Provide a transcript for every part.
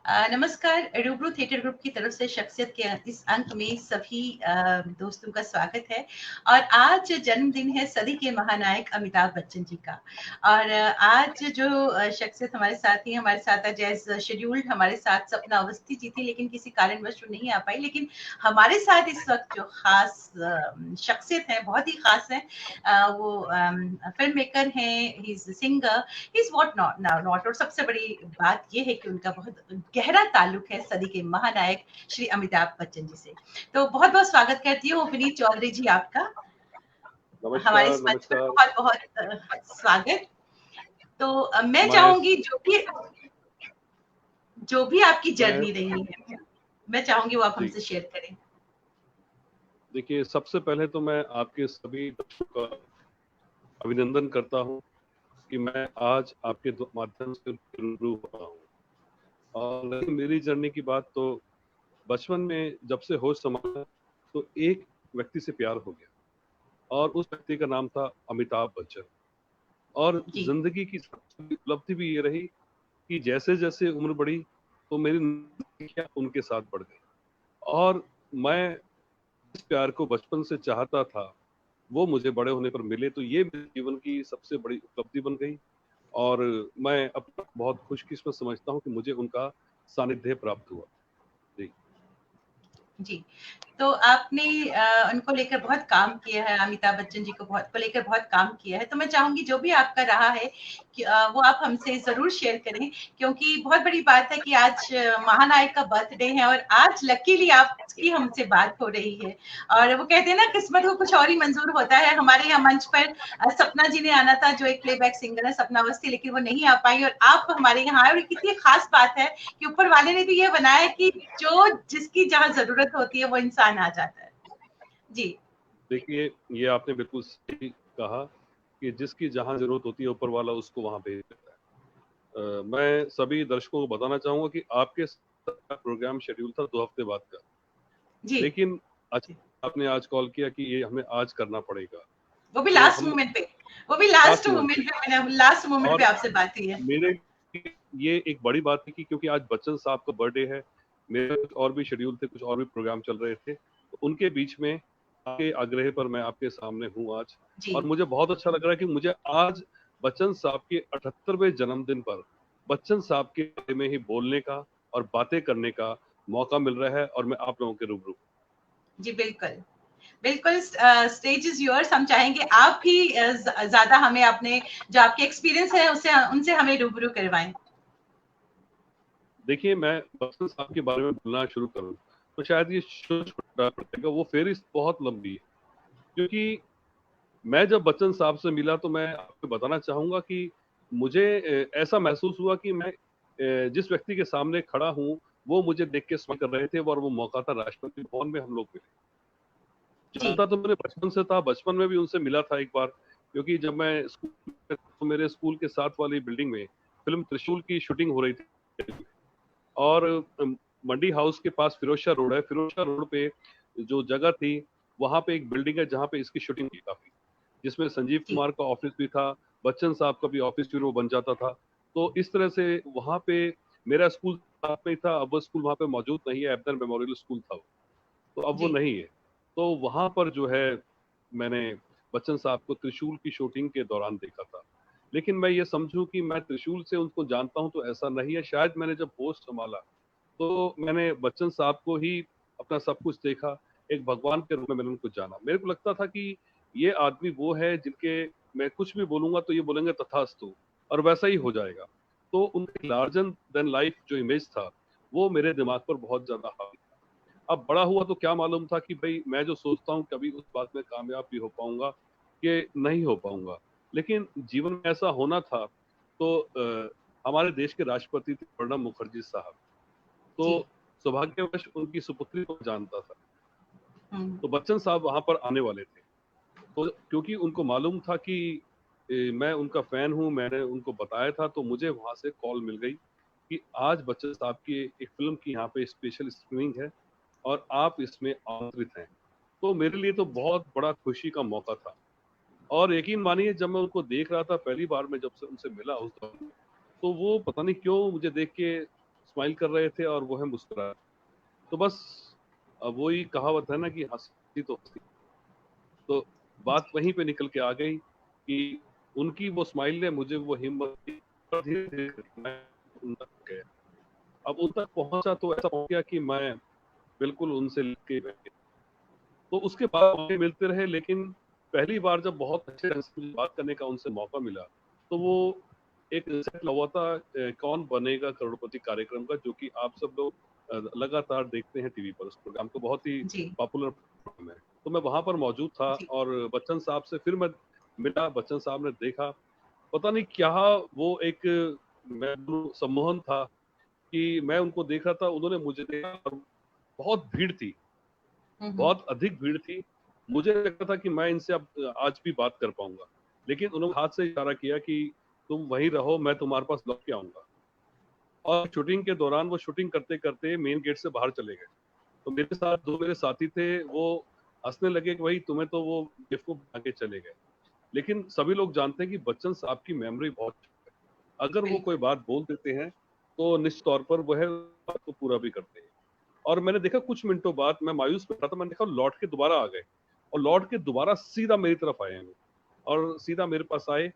नमस्कार। रूबरू theatre group की तरफ से शख्सियत के इस अंक में सभी दोस्तों का स्वागत है। और आज जन्मदिन है सदी के महानायक अमिताभ बच्चन जी का। और आज जो शख्सियत हमारे साथ ही हमारे साथ आज एज शेड्यूल्ड हमारे साथ सपना अवस्थी जी थी, लेकिन किसी कारणवश वो नहीं आ पाई। लेकिन हमारे साथ इस वक्त जो खास शख्सियत है, बहुत ही खास है। वो फिल्म मेकर हैं, he is singer, he is what not. और सबसे बड़ी बात ये है कि उनका बहुत गहरा ताल्लुक है सदी के महानायक श्री अमिताभ बच्चन जी से। तो बहुत बहुत स्वागत करती हूँ विनीत चौधरी जी आपका हमारे नमस्कार इस मंच पर। नमस्कार। बहुत बहुत स्वागत। तो मैं मैं चाहूंगी जो भी आपकी मैं जर्नी रही है, मैं चाहूंगी वो आप जी, हमसे शेयर करें। देखिए, सबसे पहले तो मैं आपके सभी दर्शकों का अभिनंदन करता हूं कि मैं आज आपके माध्यम से रूबरू हो रहा हूं। और रही मेरी जर्नी की बात, तो बचपन में जब से होश संभाला तो एक व्यक्ति से प्यार हो गया, और उस व्यक्ति का नाम था अमिताभ बच्चन। और जी जिंदगी की सबसे बड़ी उपलब्धि भी ये रही कि जैसे जैसे उम्र बढ़ी तो मेरी नजरिया उनके साथ बढ़ गई। और मैं जिस प्यार को बचपन से चाहता था वो मुझे बड़े होने पर मिले, तो ये मेरे जीवन की सबसे बड़ी उपलब्धि बन गई। और मैं अब बहुत खुशकिस्मत समझता हूँ कि मुझे उनका सानिध्य प्राप्त हुआ। जी। जी। तो आपने उनको लेकर बहुत काम किया है, अमिताभ बच्चन जी को लेकर बहुत काम किया है। तो मैं चाहूंगी जो भी आपका रहा है कि वो आप हमसे जरूर शेयर करें, क्योंकि बहुत बड़ी बात है कि आज महानायक का बर्थडे है और आज लकीली आपकी हमसे बात हो रही है। और वो कहते हैं ना, किस्मत को कुछ और ही मंजूर होता है। हमारे यहाँ मंच पर सपना जी ने आना था, जो एक प्लेबैक सिंगर है, सपना अवस्थी, लेकिन वो नहीं आ पाई और आप हमारे यहाँ आए। और कितनी खास बात है कि ऊपर वाले ने भी ये बनाया कि जो जिसकी जहाँ जरूरत होती है वो इंसान आ जाता है। जी देखिए, ये आपने बिल्कुल सही कहा कि जिसकी जहाँ जरूरत होती है ऊपर वाला उसको वहां भेज देता है। मैं सभी दर्शकों को बताना चाहूंगा कि आपके साथ का प्रोग्राम शेड्यूल था 2 हफ्ते बाद का, जी लेकिन जी। अच्छा आपने आज कॉल किया कि ये हमें आज करना पड़ेगा। वो भी तो लास्ट हम मोमेंट पे, वो भी लास्ट लास्ट मोमेंट मोमेंट पे, मैंने लास्ट पे, मोमेंट पे और आपसे बात की है। मेरे लिए ये एक बड़ी बात है कि क्योंकि आज बच्चन साहब का बर्थडे है, मेरे कुछ और भी शेड्यूल थे, कुछ और भी प्रोग्राम चल रहे थे, तो उनके बीच में आपके आग्रह पर मैं आपके सामने हूँ आज। जी और मुझे बहुत अच्छा लग रहा है कि मुझे आज बच्चन साहब के 78वें जन्मदिन पर बच्चन साहब के बारे में ही बोलने का और बातें करने का मौका मिल रहा है, और मैं आप लोगों के रूबरू। जी बिल्कुल बिल्कुल। Stage is yours. हम चाहेंगे आप ही ज्यादा हमें अपने जो आपके एक्सपीरियंस है उससे उनसे हमें रूबरू करवाएं। देखिए, मैं बच्चन साहब के बारे में बोलना शुरू करूँ तो शायद ये छोटा पड़ेगा, वो फेरिस्त बहुत लंबी है। क्योंकि मैं जब बच्चन साहब से मिला तो मैं आपको बताना चाहूंगा कि मुझे ऐसा महसूस हुआ कि मैं जिस व्यक्ति के सामने खड़ा हूँ वो मुझे देख के स्माइल कर रहे थे, और वो मौका था राष्ट्रपति भवन में हम लोग मिले। जी जानता तो मैंने बचपन से था, बचपन में भी उनसे मिला था एक बार, क्योंकि जब मैं स्कूल में था, तो मेरे स्कूल के साथ वाली बिल्डिंग में फिल्म त्रिशूल की शूटिंग हो रही थी। और मंडी हाउस के पास फिरोजशाह रोड है, फिरोजशाह रोड पे जो जगह थी वहां पे एक बिल्डिंग है जहाँ पे इसकी शूटिंग हुई काफी, जिसमें संजीव जी कुमार का ऑफिस भी था, बच्चन साहब का भी ऑफिस फिर वो बन जाता था। तो इस तरह से वहां पे मेरा स्कूल साथ में ही था। अब वो स्कूल वहां पे मौजूद नहीं है, एबदर मेमोरियल स्कूल था वो, तो अब वो जी नहीं है। तो वहां पर जो है मैंने बच्चन साहब को त्रिशूल की शूटिंग के दौरान देखा था। लेकिन मैं ये समझूं कि मैं त्रिशूल से उनको जानता हूं तो ऐसा नहीं है। शायद मैंने जब होश संभाला तो मैंने बच्चन साहब को ही अपना सब कुछ देखा, एक भगवान के रूप में मैंने उनको जाना। मेरे को लगता था कि ये आदमी वो है जिनके मैं कुछ भी बोलूंगा तो ये बोलेंगे तथास्तु, और वैसा ही हो जाएगा। तो उनकी लार्जर देन लाइफ जो इमेज था वो मेरे दिमाग पर बहुत ज्यादा हावी था। अब बड़ा हुआ तो क्या मालूम था कि भाई मैं जो सोचता हूँ कभी उस बात में कामयाब भी हो पाऊंगा कि नहीं हो पाऊंगा। लेकिन जीवन में ऐसा होना था। तो हमारे देश के राष्ट्रपति थे प्रणब मुखर्जी साहब। तो जी। सौभाग्यवश उनकी सुपुत्री को जानता था। हम्म। तो बच्चन साहब वहां पर आने वाले थे। तो क्योंकि उनको मालूम था कि मैं उनका फैन हूं, मैंने उनको बताया था, तो मुझे वहां से कॉल मिल गई कि आज बच्चन साहब की एक फिल्म की यहाँ पे स्पेशल स्क्रीनिंग है और आप इसमें आमंत्रित हैं। तो मेरे लिए तो बहुत बड़ा खुशी का मौका था। और यकीन मानिए, जब मैं उनको देख रहा था पहली बार, मैं जब से उनसे मिला उस दौरान, तो वो पता नहीं क्यों मुझे देख के स्माइल कर रहे थे और वो है मुस्कुरा। तो बस वही कहावत है ना कि हंसी तो हंसी। तो बात जी। वहीं पे निकल के आ गई कि उनकी वो स्माइल ने मुझे वो हिम्मत दी और धीरे धीरे मैं उन तक गया। अब उन तक पहुंचा तो ऐसा हो गया कि मैं बिल्कुल उनसे लिख के बैठ गया। तो उसके बाद मौके मिलते रहे, लेकिन पहली बार जब बहुत अच्छे ढंग से मुझे बात करने का उनसे मौका मिला, तो वो एक सेट हुआ था कौन बनेगा करोड़पति कार्यक्रम का, जो कि आप सब लोग लगातार देखते हैं टीवी पर। उस प्रोग्राम तो बहुत ही जी। पॉपुलर प्रोग्राम है। तो मैं वहां पर मौजूद था जी। और बच्चन साहब से फिर मैं मिला। बच्चन साहब ने देखा, पता नहीं क्या वो एक मैं बोलूं सम्मोहन था कि मैं उनको देख रहा था, उन्होंने मुझे देखा और बहुत भीड़ थी, हम्म। बहुत अधिक भीड़ थी। मुझे लगता था कि मैं इनसे अब आज भी बात कर पाऊंगा, लेकिन उन्होंने हाथ से इशारा किया कि तुम वहीं रहो, मैं तुम्हारे पास लौट के आऊंगा। और शूटिंग के दौरान वो शूटिंग करते करते मेन गेट से बाहर चले गए। तो मेरे साथ दो मेरे साथी थे, वो हंसने लगे कि भाई तुम्हें तो वो बेवकूफ आगे चले गए। लेकिन सभी लोग जानते हैं कि बच्चन साहब की मेमोरी बहुत, अगर वो कोई बिल्कुल। बात बोल देते हैं तो निश्चित तौर पर वह बात को पूरा भी करते हैं। और मैंने देखा कुछ मिनटों बाद मैं मायूस बैठा था, मैंने देखा लौट के दोबारा आ गए और लौट के दोबारा सीधा मेरी तरफ आए हैं वो, और सीधा मेरे पास आए।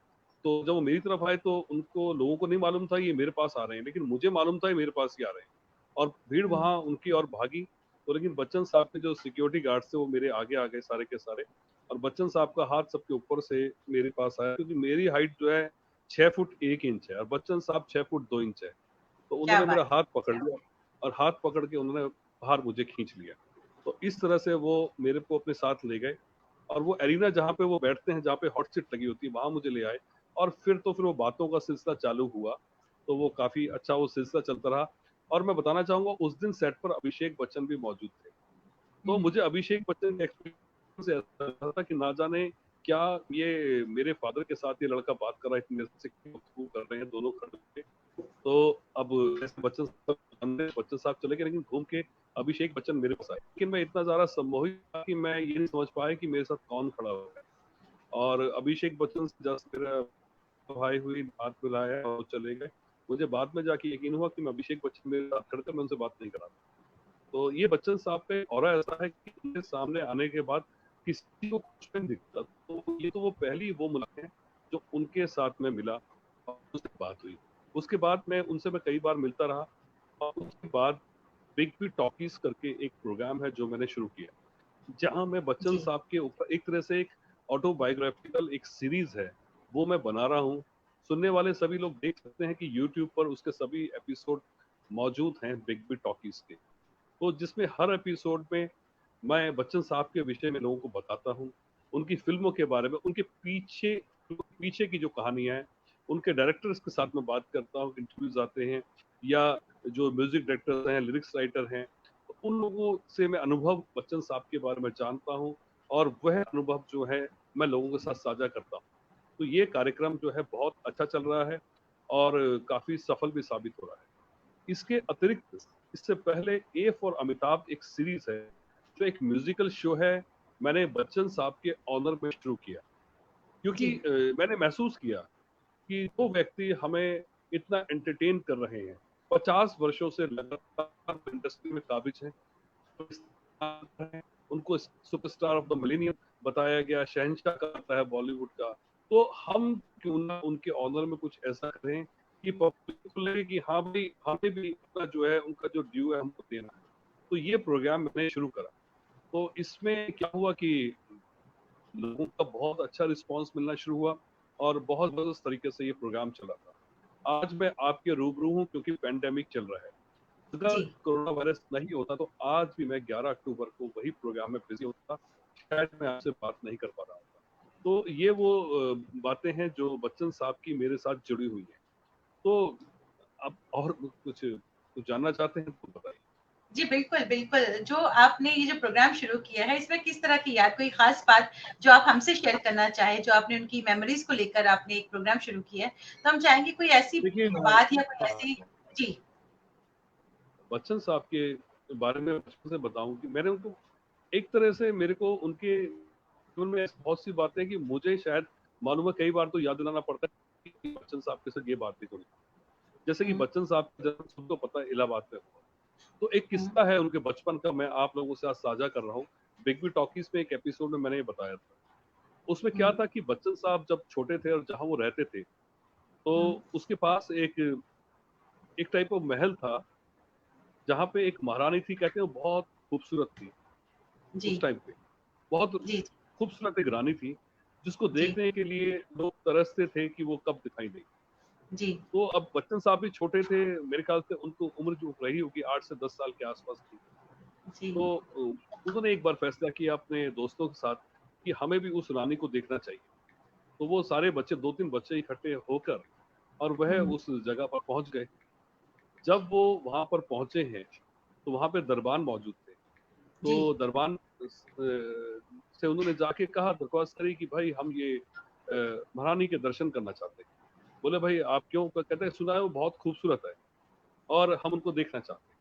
तो जब वो मेरी तरफ आए तो उनको लोगों को नहीं मालूम था ये मेरे पास आ रहे हैं, लेकिन मुझे मालूम था ये मेरे पास ही आ रहे हैं। और भीड़ हम्म। वहां उनकी और भागी। तो लेकिन बच्चन साहब के जो सिक्योरिटी गार्ड थे वो मेरे आगे आ गए सारे के सारे, और बच्चन साहब का हाथ सबके ऊपर से मेरे पास आया, क्योंकि मेरी हाइट जो है 6 फुट 1 इंच है और बच्चन साहब 6 फुट 2 इंच है। तो क्या उन्होंने मेरा बात हाथ पकड़ लिया और हाथ पकड़ के उन्होंने बाहर मुझे खींच लिया। तो इस तरह से वो मेरे को अपने साथ ले गए और वो एरिना जहाँ पे वो बैठते हैं, जहाँ पे हॉट सीट लगी होती है, वहां मुझे ले आए। और फिर वो बातों का सिलसिला चालू हुआ। तो वो काफी अच्छा वो सिलसिला चलता रहा। और मैं बताना चाहूंगा उस दिन सेट पर अभिषेक बच्चन भी मौजूद थे। तो है। मुझे अभिषेक बच्चन के एक्सपीरियंस से ऐसा लगा था कि ना जाने क्या ये मेरे फादर के साथ ये लड़का बात कर रहा है, इतनी देर से गुफ्तगू कर रहे हैं दोनों खड़े होके। तो अब जैसे बच्चन साहब चले गए, लेकिन घूम के अभिषेक बच्चन मेरे पास आए। लेकिन मैं इतना ज्यादा सम्मोहित था कि मैं ये नहीं समझ पाया कि मेरे साथ कौन खड़ा हुआ है। और अभिषेक बच्चन से जस्ट मेरा भाई हुई, हाथ मिलाया और चले गए। मुझे बाद में जाके यकीन हुआ कि मैं अभिषेक बच्चन मेरे साथ खड़े थे, मैं उनसे बात नहीं करा। तो ये बच्चन साहब पे और ऐसा है कि उनके सामने आने के बाद किसी को कुछ नहीं दिखता। तो ये तो वो पहली वो मुलाकात है जो उनके साथ में मिला और उससे बात हुई। उसके बाद मैं कई बार मिलता रहा। और उसके बाद बिग बी टॉकीज करके एक प्रोग्राम है जो मैंने शुरू किया, जहां मैं बच्चन जी। साहब के ऊपर एक तरह से एक ऑटोबायोग्राफिकल एक सीरीज है वो मैं बना रहा हूँ। सुनने वाले सभी लोग देख सकते हैं कि यूट्यूब पर उसके सभी एपिसोड मौजूद हैं बिग बी टॉकीज के। तो जिसमें हर एपिसोड में मैं बच्चन साहब के विषय में लोगों को बताता हूँ, उनकी फिल्मों के बारे में, उनके पीछे पीछे की जो कहानियां हैं, उनके डायरेक्टर्स के साथ में बात करता हूँ, इंटरव्यूज आते हैं, या जो म्यूजिक डायरेक्टर हैं, लिरिक्स राइटर हैं, तो उन लोगों से मैं अनुभव बच्चन साहब के बारे में जानता हूँ और वह अनुभव जो है मैं लोगों के साथ साझा करता हूँ। तो ये कार्यक्रम जो है बहुत अच्छा चल रहा है और काफी सफल भी साबित हो रहा है। इसके अतिरिक्त इससे पहले ए फॉर अमिताभ एक सीरीज है जो एक म्यूजिकल शो है, मैंने बच्चन साहब के ऑनर में शुरू किया। क्योंकि जी। मैंने महसूस किया कि वो व्यक्ति हमें इतना एंटरटेन कर रहे हैं, 50 वर्षों से लगातार इंडस्ट्री में काबिज हैं, उनको सुपरस्टार ऑफ द मिलेनियम बताया गया, शहंशाह कहता है बॉलीवुड का। तो हम क्यों ना उनके ऑनर में कुछ ऐसा करें कि पब्लिक को लगे कि हाँ भाई हमें भी अपना जो है उनका जो ड्यू है हमको देना है। तो ये प्रोग्राम मैंने शुरू करा। तो इसमें क्या हुआ कि लोगों का बहुत अच्छा रिस्पांस मिलना शुरू हुआ और बहुत जबरदस्त तरीके से ये प्रोग्राम चला था। आज मैं आपके रूबरू हूँ क्योंकि पेंडेमिक चल रहा है। अगर जी। कोरोना वायरस नहीं होता तो आज भी मैं 11 अक्टूबर को वही प्रोग्राम में बिजी होता, शायद मैं आपसे बात नहीं कर पा रहा होता। तो ये वो बातें हैं जो बच्चन साहब की मेरे साथ जुड़ी हुई हैं। तो अब और कुछ जानना चाहते हैं तो बताइए। जी, बिल्कुल, बिल्कुल। जो आपने ये जो प्रोग्राम शुरू किया है, इसमें किस तरह की याद, कोई ख़ास बात जो आप हमसे शेयर करना चाहें, जो आपने उनकी मेमोरीज़ को लेकर आपने एक प्रोग्राम शुरू किया है? तो हम चाहेंगे कोई ऐसी देखिए मैं बात या कोई ऐसी। हाँ, जी। बच्चन साहब के बारे में बचपन से बताऊं कि मैंने उनको एक तरह से, मेरे को उनके जीवन में ऐसी बहुत सी बातें हैं कि मुझे शायद मालूम है कई बार तो याद दिलाना पड़ता है कि बच्चन साहब के साथ ये बात नहीं हुई। जैसे कि हुँ, बच्चन साहब का जन्म सबको पता है इलाहाबाद में हुआ। तो एक हुँ, किस्सा है उनके बचपन का, मैं आप लोगों से आज साझा कर रहा हूँ। बिग बी टॉकीज में एक एपिसोड में मैंने ये बताया था। उसमें क्या हुँ, था कि बच्चन साहब जब छोटे थे और जहाँ वो रहते थे, तो हुँ, उसके पास एक एक टाइप ऑफ महल था, जहाँ पे एक महारानी थी, कहते हैं वो बहुत खूबसूरत थी जी, उस टाइम पे। बहुत जी, खूबसूरत एक रानी थी, जिसको जी, देखने के लिए लोग तरसते थे कि वो कब दिखाई देगी। जी, तो अब बच्चन साहब भी छोटे थे, मेरे ख्याल से उनको उम्र जो रही होगी 8 से 10 साल के आसपास थी। जी, तो उन्होंने एक बार फैसला किया अपने दोस्तों के साथ कि हमें भी उस रानी को देखना चाहिए। तो वो सारे बच्चे 2-3 बच्चे इकट्ठे होकर और वह हुँ, उस जगह पर पहुंच गए। जब वो वहां पर पहुंचे हैं, तो वहां पे दरबान मौजूद थे। तो जी, दरबान से उन्होंने जाके कहा, दरख्वास्त करी कि भाई हम ये महारानी के दर्शन करना चाहते हैं। बोले भाई आप क्यों? कहते हैं सुना है वो बहुत खूबसूरत है और हम उनको देखना चाहते हैं।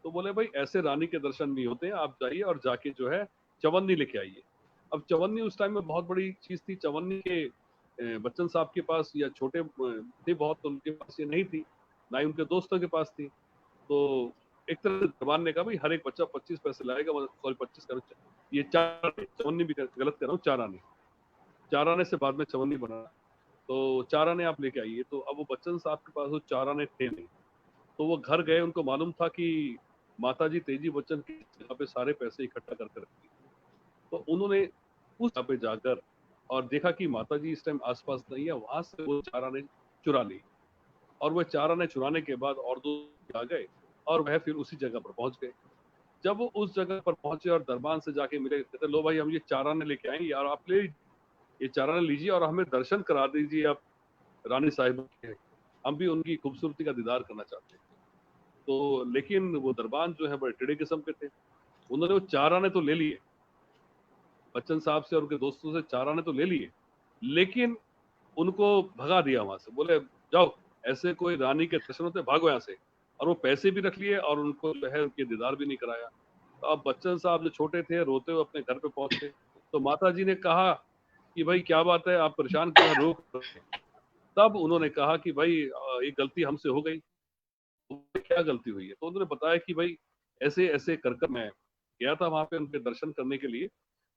तो बोले भाई ऐसे रानी के दर्शन नहीं होते हैं, आप जाइए और जाके जो है चवन्नी लेके आइए। अब चवन्नी उस टाइम में बहुत बड़ी चीज थी। चवन्नी के बच्चन साहब के पास या छोटे थे बहुत, तो उनके पास ये नहीं थी, ना ही उनके दोस्तों के पास थी। तो एक तरह से दरबान ने कहा भाई हर एक बच्चा 25 पैसे लाएगा, मतलब सॉरी 25 करो, ये 4 आने, चवन्नी भी गलत कर रहा हूँ, 4 आने, 4 आने से बाद में चवन्नी बना। तो 4 आने आप लेके आइए। तो अब वो बच्चन साहब के पास वो 4 आने थे नहीं। तो वो घर गए, उनको मालूम था कि माताजी तेजी बच्चन की जगह पे सारे पैसे इकट्ठा करके रखती है। तो उन्होंने उस जगह पे जाकर और देखा कि माताजी इस टाइम आसपास नहीं है, वहां से वो 4 आने चुरा ली। और वह 4 आने चुराने के बाद और 2 आ गए और वह फिर उसी जगह पर पहुंच गए। जब वो उस जगह पर पहुंचे और दरबान से जाके मिले, कहते लो भाई हम ये 4 आने लेके आएंगे यार, आप ले ये 4 आने लीजिए और हमें दर्शन करा दीजिए आप रानी साहिबा के, हम भी उनकी खूबसूरती का दीदार करना चाहते हैं। तो लेकिन वो दरबान जो है बड़े टेढ़े किस्म के थे। उन्होंने वो 4 आने तो ले लिए, बच्चन साहब से और उनके दोस्तों से 4 आने तो ले लिए, लेकिन उनको भगा दिया वहां से। बोले जाओ, ऐसे कोई रानी के दर्शन होते, भागो यहाँ से। और वो पैसे भी रख लिए और उनको जो है उनके दीदार भी नहीं कराया। तो अब बच्चन साहब जो छोटे थे रोते हुए अपने घर पे पहुंचे। तो माता जी ने कहा कि भाई क्या बात है, आप परेशान क्यों है, रोक। तब उन्होंने कहा कि भाई ये गलती हमसे हो गई। तो क्या गलती हुई है? तो उन्होंने बताया कि भाई ऐसे ऐसे कर कर मैं गया था वहां पे उनके दर्शन करने के लिए,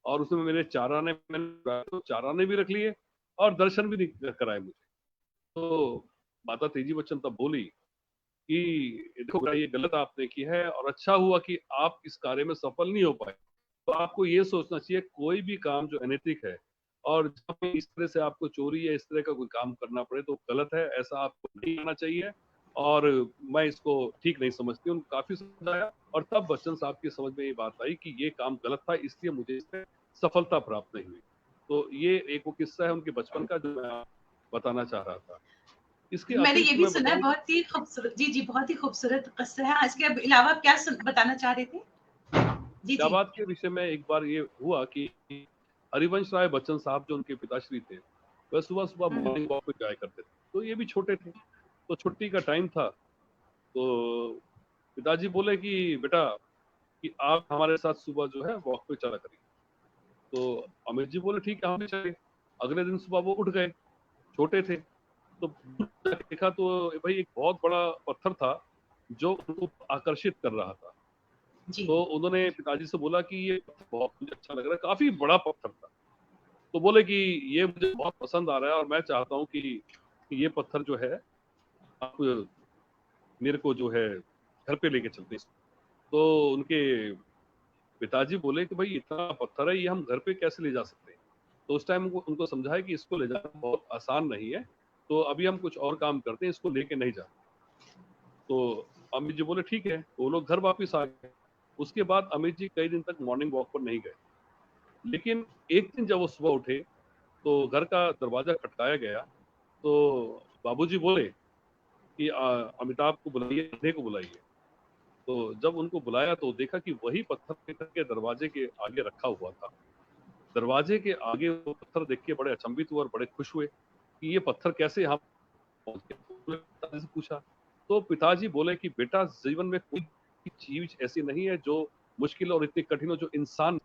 और उसमें मेरे 4 आने, मैंने तो 4 आने भी रख लिए और दर्शन भी नहीं कराए मुझे। तो माता तेजी बच्चन तब बोली कि देखो बेटा ये गलत आपने की है और अच्छा हुआ कि आप इस कार्य में सफल नहीं हो पाए। तो आपको ये सोचना चाहिए कोई भी काम जो अनैतिक है और जब भी इस तरह से आपको चोरी या इस तरह का कोई काम करना पड़े तो गलत है, ऐसा आपको नहीं करना चाहिए। और मैं इसको ठीक नहीं समझती हूँ, काफी समझाया। और तब बच्चन साहब की समझ में ये बात आई कि ये काम गलत था, इसलिए मुझे इसमें सफलता प्राप्त नहीं हुई। तो ये एक वो किस्सा है उनके बचपन का जो मैं बताना चाह रहा था। इसके मैंने ये अतिरिक्त भी मैं सुना है, बताऊं, बहुत ही खूबसूरत। जी, जी, बहुत ही खूबसूरत किस्सा है। इसके अलावा आप क्या बताना चाह रहे थे? जी, जी। शाहबाद के विषय में एक बार ये हुआ कि हरिवंश राय बच्चन साहब जो उनके पिताश्री थे, वह सुबह सुबह हुँ, मॉर्निंग वॉक पे जाया करते थे। तो ये भी छोटे थे, तो छुट्टी का टाइम था। तो पिताजी बोले कि बेटा कि आप हमारे साथ सुबह जो है वॉक पे चला करिए। तो अमित जी बोले ठीक है हम भी चले। अगले दिन सुबह वो उठ गए, छोटे थे। तो देखा तो भाई एक बहुत बड़ा पत्थर था जो उनको आकर्षित कर रहा था। जी, तो उन्होंने पिताजी से बोला कि ये पत्थर बहुत मुझे अच्छा लग रहा है, काफी बड़ा पत्थर था। तो बोले कि ये मुझे बहुत पसंद आ रहा है और मैं चाहता हूँ कि ये पत्थर जो है आप मेरे को जो है घर पे लेके चलते हैं। तो उनके पिताजी बोले कि भाई इतना पत्थर है, ये हम घर पे कैसे ले जा सकते हैं? तो उस टाइम उनको समझाया कि इसको ले जाना बहुत आसान नहीं है, तो अभी हम कुछ और काम करते हैं, इसको लेके नहीं जा। तो अमित जी बोले ठीक है, वो लोग घर वापस आ गए। उसके बाद अमित जी कई दिन तक मॉर्निंग वॉक पर नहीं गए। लेकिन एक दिन जब वो सुबह उठे तो घर का दरवाजा खटकाया गया। तो बाबूजी बोले कि अमिताभ को बुलाइए, अंधे को बुलाइए। तो जब उनको बुलाया तो देखा कि वही पत्थर घर के दरवाजे के आगे रखा हुआ था। दरवाजे के आगे वो पत्थर देख के बड़े अचंभित हुए और बड़े खुश हुए कि ये पत्थर कैसे यहाँ पहुंच गया। तो पिताजी से पूछा, तो पिताजी बोले कि बेटा जीवन में कोई चीज ऐसी नहीं है जो मुश्किल और इतनी कठिन हो जो इंसान,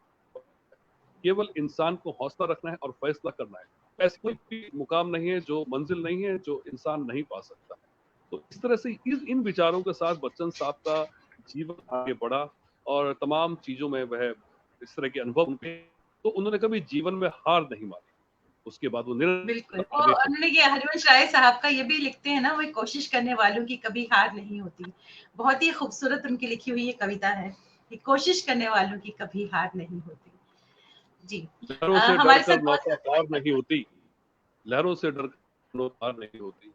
केवल इंसान को हौसला रखना है और फैसला करना है। ऐसी कोई भी मुकाम नहीं है जो मंजिल नहीं है जो इंसान नहीं पा सकता है। तो इस तरह से इन विचारों के साथ बच्चन साहब का जीवन आगे बढ़ा और तमाम चीजों में वह इस तरह के अनुभव उनके, तो उन्होंने कभी जीवन में हार नहीं मानी। उसके बाद वो बिल्कुल, निरंतर वो आगे चले। उन्होंने ये हरिवंश राय साहब का ये भी लिखते हैं ना, वो कोशिश करने वालों की कभी हार नहीं होती। बहुत ही खूबसूरत उनकी लिखी हुई ये कविता है कि कोशिश करने वालों की कभी हार नहीं होती। जी। लहरों से हमारे साथ डरकर बहुत नौका पार नहीं होती, लहरों से डरकर नौका पार नहीं होती,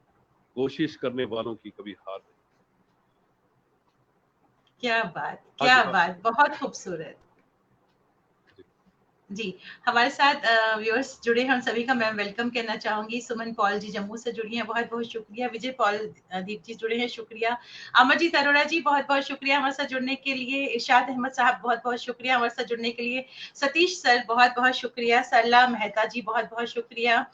कोशिश करने वालों की कभी हार नहीं। क्या आज बात, बहुत खूबसूरत। जी, हमारे साथ व्यूअर्स जुड़े हैं, उन सभी का मैं वेलकम कहना चाहूँगी। सुमन पॉल जी जम्मू से जुड़ी हैं, बहुत-बहुत शुक्रिया। विजय पॉल दीप जी जुड़े हैं, शुक्रिया। अमरजीत अरोड़ा जी बहुत-बहुत शुक्रिया हमारे साथ जुड़ने के लिए। इरशाद अहमद साहब बहुत-बहुत शुक्रिया हमारे साथ जुड़ने के लिए। सतीश सर बहुत-बहुत शुक्रिया। सरला मेहता जी बहुत-बहुत शुक्रिया।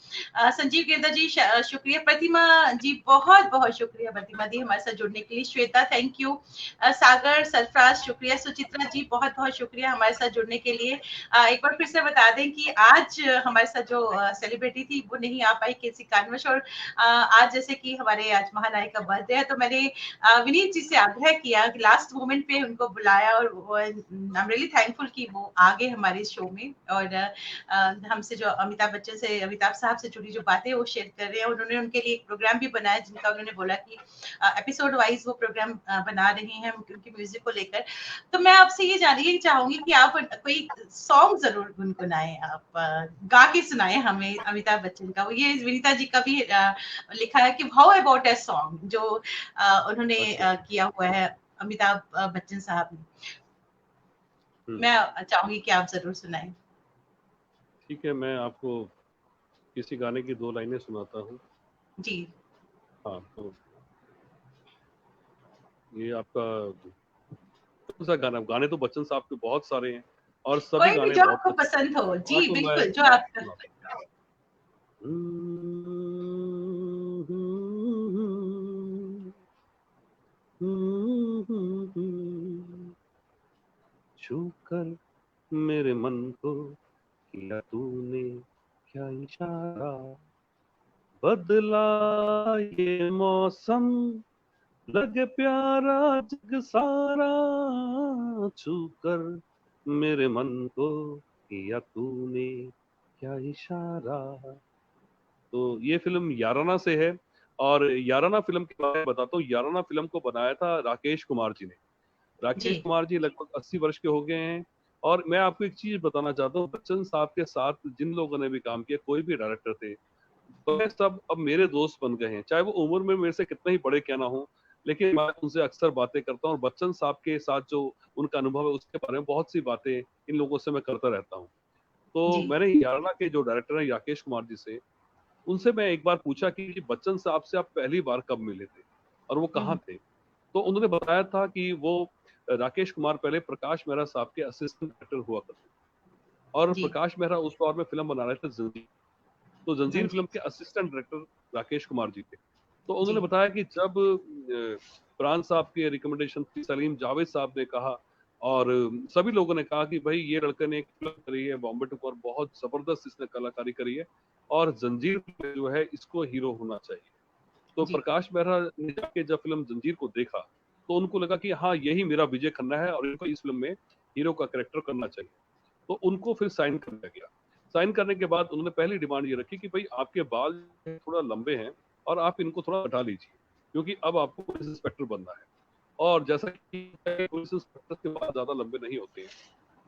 संजीव गिरदा जी शुक्रिया। प्रतिमा जी बहुत-बहुत शुक्रिया प्रतिमा दी हमारे साथ जुड़ने के लिए। Shweta thank you. सागर सरफराज शुक्रिया। सुचित्रा जी बहुत-बहुत शुक्रिया हमारे साथ जुड़ने के लिए। एक बार फिर से बता दें कि आज हमारे साथ जो सेलिब्रिटी थी वो नहीं आ पाई किसी कारणवश, और आज जैसे कि हमारे आज महानायक का बर्थडे है, तो मैंने विनीत जी से आग्रह किया कि लास्ट मोमेंट पे उनको बुलाया, और आई एम रियली थैंकफुल कि वो आ गए हमारे शो में, और हमसे जो अमिताभ साहब से जुड़ी जो बातें वो शेयर कर रहे हैं। उन्होंने उनके लिए एक प्रोग्राम भी बनाया जिनका उन्होंने बोला कि एपिसोड वाइज वो प्रोग्राम बना रहे हैं उनकी म्यूजिक को लेकर। तो मैं आपसे ये जानना चाहूंगी कि आप कोई सॉन्ग जरूर गुनगुनाएं, आप गा के सुनाएं हमें अमिताभ बच्चन का। वो ये विनीता जी का भी लिखा है कि हाउ अबाउट ए सॉन्ग जो उन्होंने अच्छा, किया हुआ है अमिताभ बच्चन साहब ने। मैं चाहूंगी कि आप जरूर सुनाएं। ठीक है, मैं आपको किसी गाने की 2 लाइनें सुनाता हूँ। जी, हाँ, तो ये आपका कौन सा गाना, गाने तो बच्चन साहब के बहुत सारे हैं और सभी कोई भी गाने जो बहुत आपको अच्छे हैं। पसंद हो। हाँ, जी तो मैं बिल्कुल, जो आपका। सुनाता हूँ। छू कर मेरे मन को किया तूने क्या इशारा, बदला ये मौसम लगे प्यारा जग सारा, छू कर मेरे मन को किया तूने क्या इशारा। तो ये फिल्म याराना से है, और याराना फिल्म के बारे में बताता हूँ। याराना फिल्म को बनाया था राकेश कुमार जी ने। जी राकेश कुमार जी लगभग 80 वर्ष के हो गए हैं। और मैं आपको एक चीज बताना चाहता हूँ, बच्चन साहब के साथ जिन लोगों ने भी काम किया, कोई भी डायरेक्टर थे, वह सब अब मेरे दोस्त बन गए हैं। चाहे वो उम्र में मेरे से कितने ही बड़े क्यों ना हो, लेकिन मैं उनसे अक्सर बातें करता हूँ, और बच्चन साहब के साथ जो उनका अनुभव है उसके बारे में बहुत सी बातें इन लोगों से मैं करता रहता हूँ। तो जी मैंने याराना के जो डायरेक्टर हैं राकेश कुमार जी से, उनसे मैं एक बार पूछा कि बच्चन साहब से आप पहली बार कब मिले थे और वो कहाँ थे। तो उन्होंने बताया था कि वो राकेश कुमार पहले प्रकाश मेहरा साहब के असिस्टेंट डायरेक्टर हुआ करते थे, और जी प्रकाश मेहरा उस दौर में फिल्म बना रहे थे जंजीर। तो जंजीर फिल्म जंजीर। के असिस्टेंट डायरेक्टर राकेश कुमार जी थे। तो उन्होंने जी बताया कि जब प्राण साहब की रिकमेंडेशन थी, सलीम जावेद साहब ने कहा, और सभी लोगों ने कहा कि भाई ये लड़के ने एक फिल्म करी है बॉम्बे टू, और बहुत जबरदस्त इसने कलाकारी करी है, और जंजीर में जो है इसको हीरो होना चाहिए। तो जी प्रकाश मेहरा ने जाके जब फिल्म जंजीर को देखा, तो उनको लगा कि हाँ यही मेरा विजय खन्ना है और इनको इस फिल्म में हीरो का कैरेक्टर करना चाहिए। तो उनको फिर साइन कर दिया गया। साइन करने के बाद उन्होंने पहली डिमांड ये रखी कि भाई आपके बाल थोड़ा लंबे हैं और आप इनको थोड़ा हटा लीजिए, क्योंकि अब आपको पुलिस इंस्पेक्टर बनना है। और जैसा कि पुलिस इंस्पेक्टर के बाल ज्यादा लंबे नहीं होते हैं,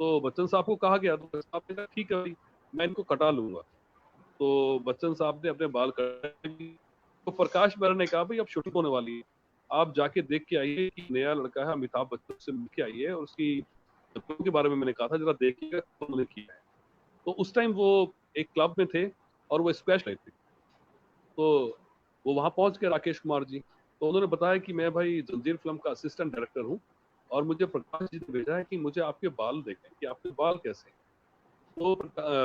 तो बच्चन साहब को कहा गया, तो साहब ने कहा ठीक है भाई, मैं इनको कटा लूंगा। तो बच्चन साहब ने अपने बाल कटाए। तो प्रकाश मेहरा ने कहा भाई अब शूटिंग होने वाली है, आप जाके देख के आइए कि नया लड़का है अमिताभ बच्चन से मिल के आइए, और उसकी फिल्म के बारे में मैंने कहा था जरा देखिएगा तो उन्होंने किया है। तो उस टाइम वो एक क्लब में थे और वो स्क्वैश लाइट थे। तो वो वहां पहुंच गए राकेश कुमार जी। तो उन्होंने बताया कि मैं भाई जंजीर फिल्म का असिस्टेंट डायरेक्टर हूँ, और मुझे प्रकाश जी ने भेजा है कि मुझे आपके बाल देखें कि आपके बाल कैसे हैं। तो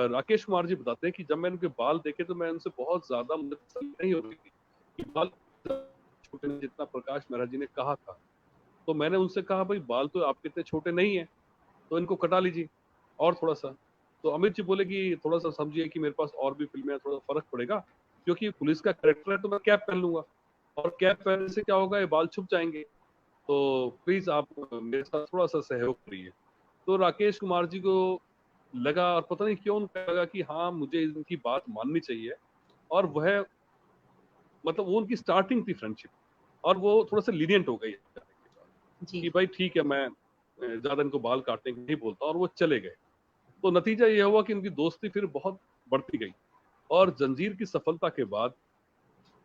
राकेश कुमार जी बताते हैं कि जब मैंने उनके बाल देखे तो मैं उनसे बहुत ज्यादा, मुझे तसल्ली नहीं हो रही थी कि बाल छोटे नहीं जितना प्रकाश मेहरा जी ने कहा था। तो मैंने उनसे कहा भाई बाल तो आपके इतने छोटे नहीं है, तो इनको कटा लीजिए और थोड़ा सा। तो अमित जी बोले कि थोड़ा सा समझिए कि मेरे पास और भी फिल्में हैं, थोड़ा फर्क पड़ेगा, क्योंकि पुलिस का कैरेक्टर है तो मैं कैप पहन लूंगा। और कैप पहनने से क्या होगा, ये बाल छुप जाएंगे, तो प्लीज आप मेरे साथ थोड़ा सा सहयोग करिए। तो राकेश कुमार जी को लगा, और पता नहीं क्यों उनको लगा कि हाँ मुझे इनकी बात माननी चाहिए, और वह मतलब वो उनकी स्टार्टिंग थी फ्रेंडशिप, और वो थोड़ा सा लीनियंट हो गई कि जी। भाई ठीक है, मैं ज्यादा इनको बाल काटने की नहीं बोलता, और वो चले गए। तो नतीजा ये हुआ कि उनकी दोस्ती फिर बहुत बढ़ती गई, और जंजीर की सफलता के बाद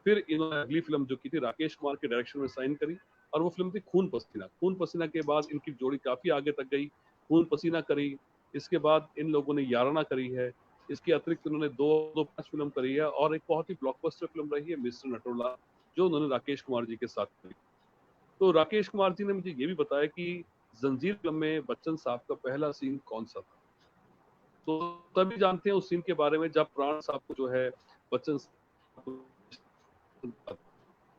फिर इन्होंने अगली फिल्म जो की थी राकेश कुमार के डायरेक्शन में साइन करी, और वो फिल्म थी खून पसीना। खून पसीना के बाद इनकी जोड़ी काफी आगे तक गई, खून पसीना करी, इसके बाद इन लोगों ने याराना करी है, इसके अतिरिक्त उन्होंने दो दो पांच फिल्म करी है, और एक बहुत ही ब्लॉकबस्टर फिल्म रही है मिस्टर नटोला, जो उन्होंने राकेश कुमार जी के साथ करी। तो राकेश कुमार जी ने मुझे ये भी बताया कि जंजीर फिल्म में बच्चन साहब का पहला सीन कौन सा था। तो तभी जानते हैं उस सीन के बारे में, जब प्राण साहब को जो है बच्चन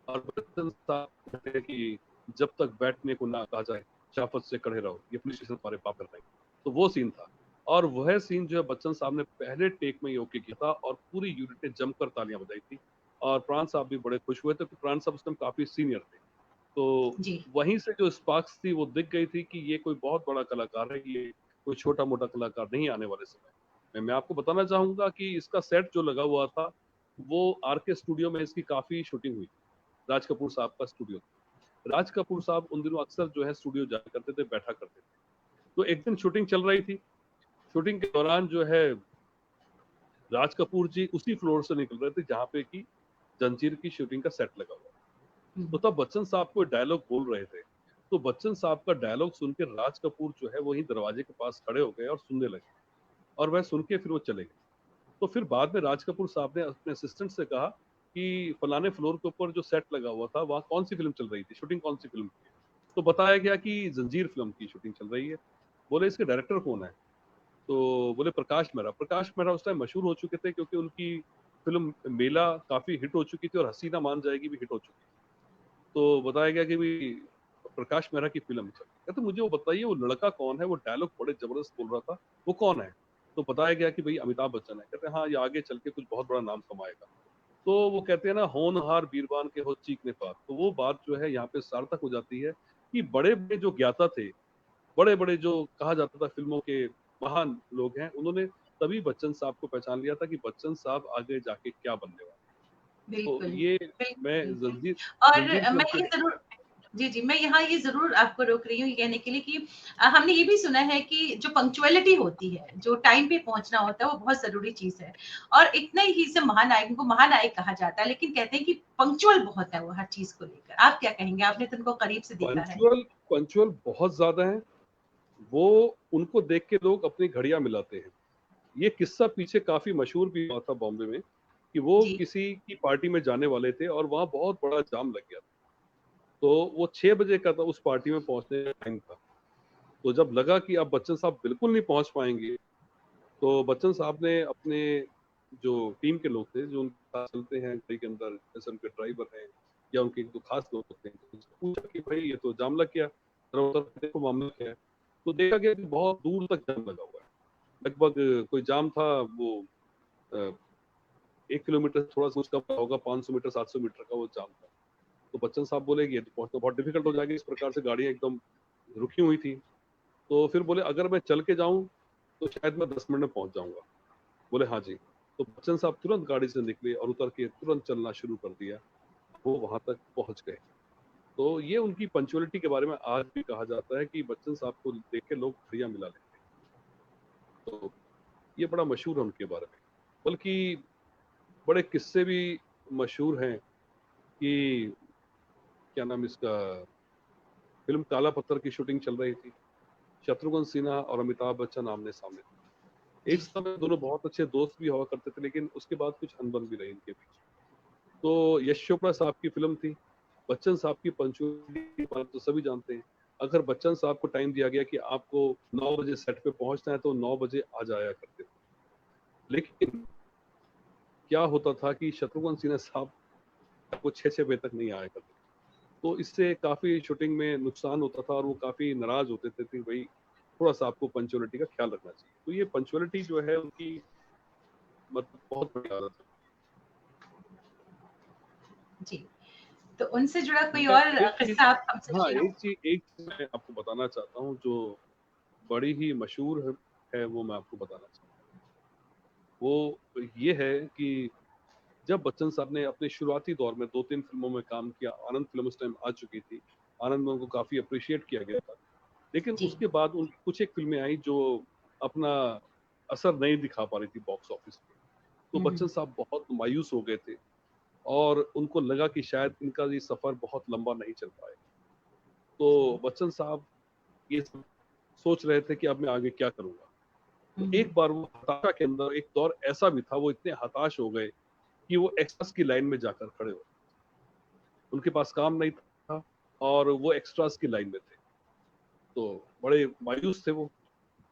और बच्चन साहब कहते हैं कि जब तक बैठने को ना कहा जाए शाफत से खड़े रहो, ये पुलिस स्टेशन हमारे पाप कर रहे हैं। तो वो सीन था, और वह सीन जो है बच्चन साहब ने पहले टेक में ही ओके किया था, और पूरी यूनिट ने जमकर तालियां बजाई थी, और प्राण साहब भी बड़े खुश हुए थे, क्योंकि प्राण साहब उस टाइम काफी सीनियर थे। तो जी। वहीं से जो स्पार्क्स थी वो दिख गई थी कि ये कोई बहुत बड़ा कलाकार है, ये कोई छोटा मोटा कलाकार नहीं आने वाले समय में। मैं आपको बताना चाहूंगा कि इसका सेट जो लगा हुआ था वो आर के स्टूडियो में इसकी काफी शूटिंग हुई, राज कपूर साहब का स्टूडियो। राज कपूर साहब उन दिनों अक्सर जो है स्टूडियो जाया करते थे, बैठा करते थे। तो एक दिन शूटिंग चल रही थी, शूटिंग के दौरान जो है राज कपूर जी उसी फ्लोर से निकल रहे थे जहाँ पे की जंजीर की शूटिंग का सेट लगा हुआ। तो तब बच्चन साहब को डायलॉग बोल रहे थे, तो बच्चन साहब का डायलॉग सुन के राज कपूर जो है वही दरवाजे के पास खड़े हो गए और सुनने लगे, और वह सुन के फिर वो चले गए। तो फिर बाद में राज कपूर साहब ने अपने असिस्टेंट से कहा कि फलाने फ्लोर के ऊपर जो सेट लगा हुआ था वहाँ कौन सी फिल्म चल रही थी, शूटिंग कौन सी फिल्म की। तो बताया गया कि जंजीर फिल्म की शूटिंग चल रही है। बोले इसके डायरेक्टर कौन है, तो बोले प्रकाश मेहरा। प्रकाश मेहरा उस टाइम मशहूर हो चुके थे, क्योंकि उनकी फिल्म मेला काफी हिट हो चुकी थी, और हसीना मान जाएगी भी हिट हो चुकी थी। तो बताया गया कि भी प्रकाश मेहरा की फिल्म है। कहते मुझे वो बताइए वो लड़का कौन है, वो डायलॉग बड़े जबरदस्त बोल रहा था, वो कौन है। तो बताया गया कि भाई अमिताभ बच्चन है। कहते हैं हाँ, ये आगे चल के कुछ बहुत बड़ा नाम कमाएगा। तो वो कहते हैं ना, होनहार बीरबान के हो चीखने पार। तो वो बात जो है यहाँ पे सार्थक हो जाती है कि बड़े बड़े जो ज्ञाता थे, बड़े बड़े जो कहा जाता था फिल्मों के महान लोग हैं, उन्होंने तभी बच्चन साहब को पहचान लिया था कि बच्चन साहब आगे जाके क्या बनने वाले। तो बिल्कुल, ये मैं बिल्कुल, बिल्कुल। जंजीर जंजीर और फिल्म मैं के ये ज़रूर जी, जी, मैं यहाँ ये ज़रूर आपको रोक रही हूँ ये कहने के लिए कि हमने ये भी सुना है कि जो पंक्चुअलिटी होती है, जो टाइम पे पहुँचना होता है, वो बहुत ज़रूरी चीज़ है। और इतने ही से महानायक को महानायक कहा जाता है, लेकिन कहते हैं कि पंक्चुअल बहुत है वो हर चीज़ को लेकर। आप क्या कहेंगे? आपने तो उनको करीब से देखा है। पंचुअल पंचुअल बहुत ज्यादा है। वो उनको देख के लोग अपनी घड़ियां मिलाते हैं। ये किस्सा पीछे काफी मशहूर भी हुआ था बॉम्बे में, कि वो जी, किसी की पार्टी में जाने वाले थे, और वहां बहुत बड़ा जाम लग गया था। तो वो 6 बजे का था, उस पार्टी में पहुंचने का टाइम था। तो जब लगा कि अब बच्चन साहब बिल्कुल नहीं पहुंच पाएंगे, तो बच्चन साहब ने अपने जो टीम के लोग थे, जो उनके साथ चलते हैं गाड़ी के अंदर, जैसे उनके ड्राइवर हैं या उनके जो खास लोग होते हैं, तो उनसे पूछा कि भाई ये तो जाम लग गया, जरा उधर देखो मामला क्या है। तो देखा गया कि बहुत दूर तक जाम लगा हुआ है। लगभग कोई जाम था वो 1 किलोमीटर थोड़ा सा उसका होगा, 500 मीटर 700 मीटर का वो जाम था। तो बच्चन साहब बोले कि ये तो पहुंचना बहुत डिफिकल्ट हो जाएगा, इस प्रकार से गाड़ियां एकदम रुकी हुई थी। तो फिर बोले अगर मैं चल के जाऊं तो शायद मैं 10 मिनट में पहुंच जाऊंगा। बोले हाँ जी। तो बच्चन साहब तुरंत गाड़ी से निकले और उतर के तुरंत चलना शुरू कर दिया। वो वहां तक पहुंच गए। तो ये उनकी पंचुअलिटी के बारे में आज भी कहा जाता है कि बच्चन साहब को देख के लोग घड़ियां मिला लेते हैं। तो ये बड़ा मशहूर है उनके बारे में। बल्कि बड़े किस्से भी मशहूर हैं कि क्या नाम इसका, फिल्म काला पत्थर की शूटिंग चल रही थी, शत्रुघ्न सिन्हा और अमिताभ बच्चन आमने सामने थे। एक जी, समय दोनों बहुत अच्छे दोस्त भी हुआ करते थे, लेकिन उसके बाद कुछ अनबन भी रही इनके बीच। तो यश चोपड़ा साहब की फिल्म थी। बच्चन साहब की पंचुअलिटी तो सभी जानते हैं। अगर बच्चन साहब को टाइम दिया गया कि आपको 9 बजे सेट पे पहुंचना है, तो 9 बजे आ जाया करते थे। लेकिन क्या होता था कि शत्रुघ्न सिन्हा साहब को 6-6 बजे तक नहीं आया करते। तो इससे काफी शूटिंग में नुकसान होता था, और वो काफी नाराज होते थे कि भाई थोड़ा सा आपको पंचुअलिटी का ख्याल रखना चाहिए। तो ये पंचुअलिटी जो है उनकी मतलब बहुत बड़ी आदत है। जी। तो उनसे जुड़ा कोई मैं और एक चीज, किस्सा आप हमसे हाँ शेयर? एक चीज मैं आपको बताना चाहता हूँ जो बड़ी ही मशहूर है, वो मैं आपको बताना चाहता हूँ। वो ये है कि जब बच्चन साहब ने अपने शुरुआती दौर में 2-3 फिल्मों में काम किया, आनंद फिल्म उस टाइम आ चुकी थी, आनंद में उनको काफी अप्रिशिएट किया गया था, लेकिन जी। उसके बाद उनकी कुछ एक फिल्में आई जो अपना असर नहीं दिखा पा रही थी बॉक्स ऑफिस पे। तो बच्चन साहब बहुत मायूस हो गए थे और उनको लगा कि शायद इनका ये सफर बहुत लंबा नहीं चल पाएगा। तो बच्चन साहब ये सोच रहे थे कि अब मैं आगे क्या करूंगा। तो एक बार वो हताशा के अंदर एक दौर ऐसा भी था, वो इतने हताश हो गए कि वो एक्स्ट्रास की लाइन में जाकर खड़े हो। उनके पास काम नहीं था और वो एक्स्ट्रास की लाइन में थे, तो बड़े मायूस थे वो।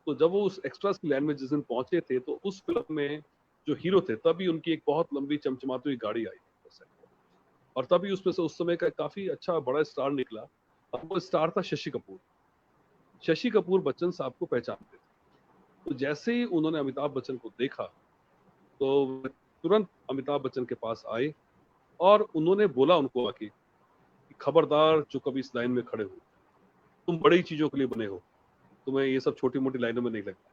तो जब वो उस एक्स्ट्रास की लाइन में जिस दिन पहुंचे थे, तो उस फिल्म में जो हीरो थे, तभी उनकी एक बहुत लंबी चमचमाती हुई गाड़ी आई और तभी उसमें से उस समय का काफी अच्छा बड़ा स्टार निकला। अब वो स्टार था शशि कपूर। शशि कपूर बच्चन साहब को पहचानते थे। तो जैसे ही उन्होंने अमिताभ बच्चन को देखा, तो तुरंत अमिताभ बच्चन के पास आए और उन्होंने बोला उनको आके कि खबरदार जो कभी इस लाइन में खड़े हो, तुम बड़ी चीजों के लिए बने हो, तुम्हें ये सब छोटी मोटी लाइनों में नहीं लगता।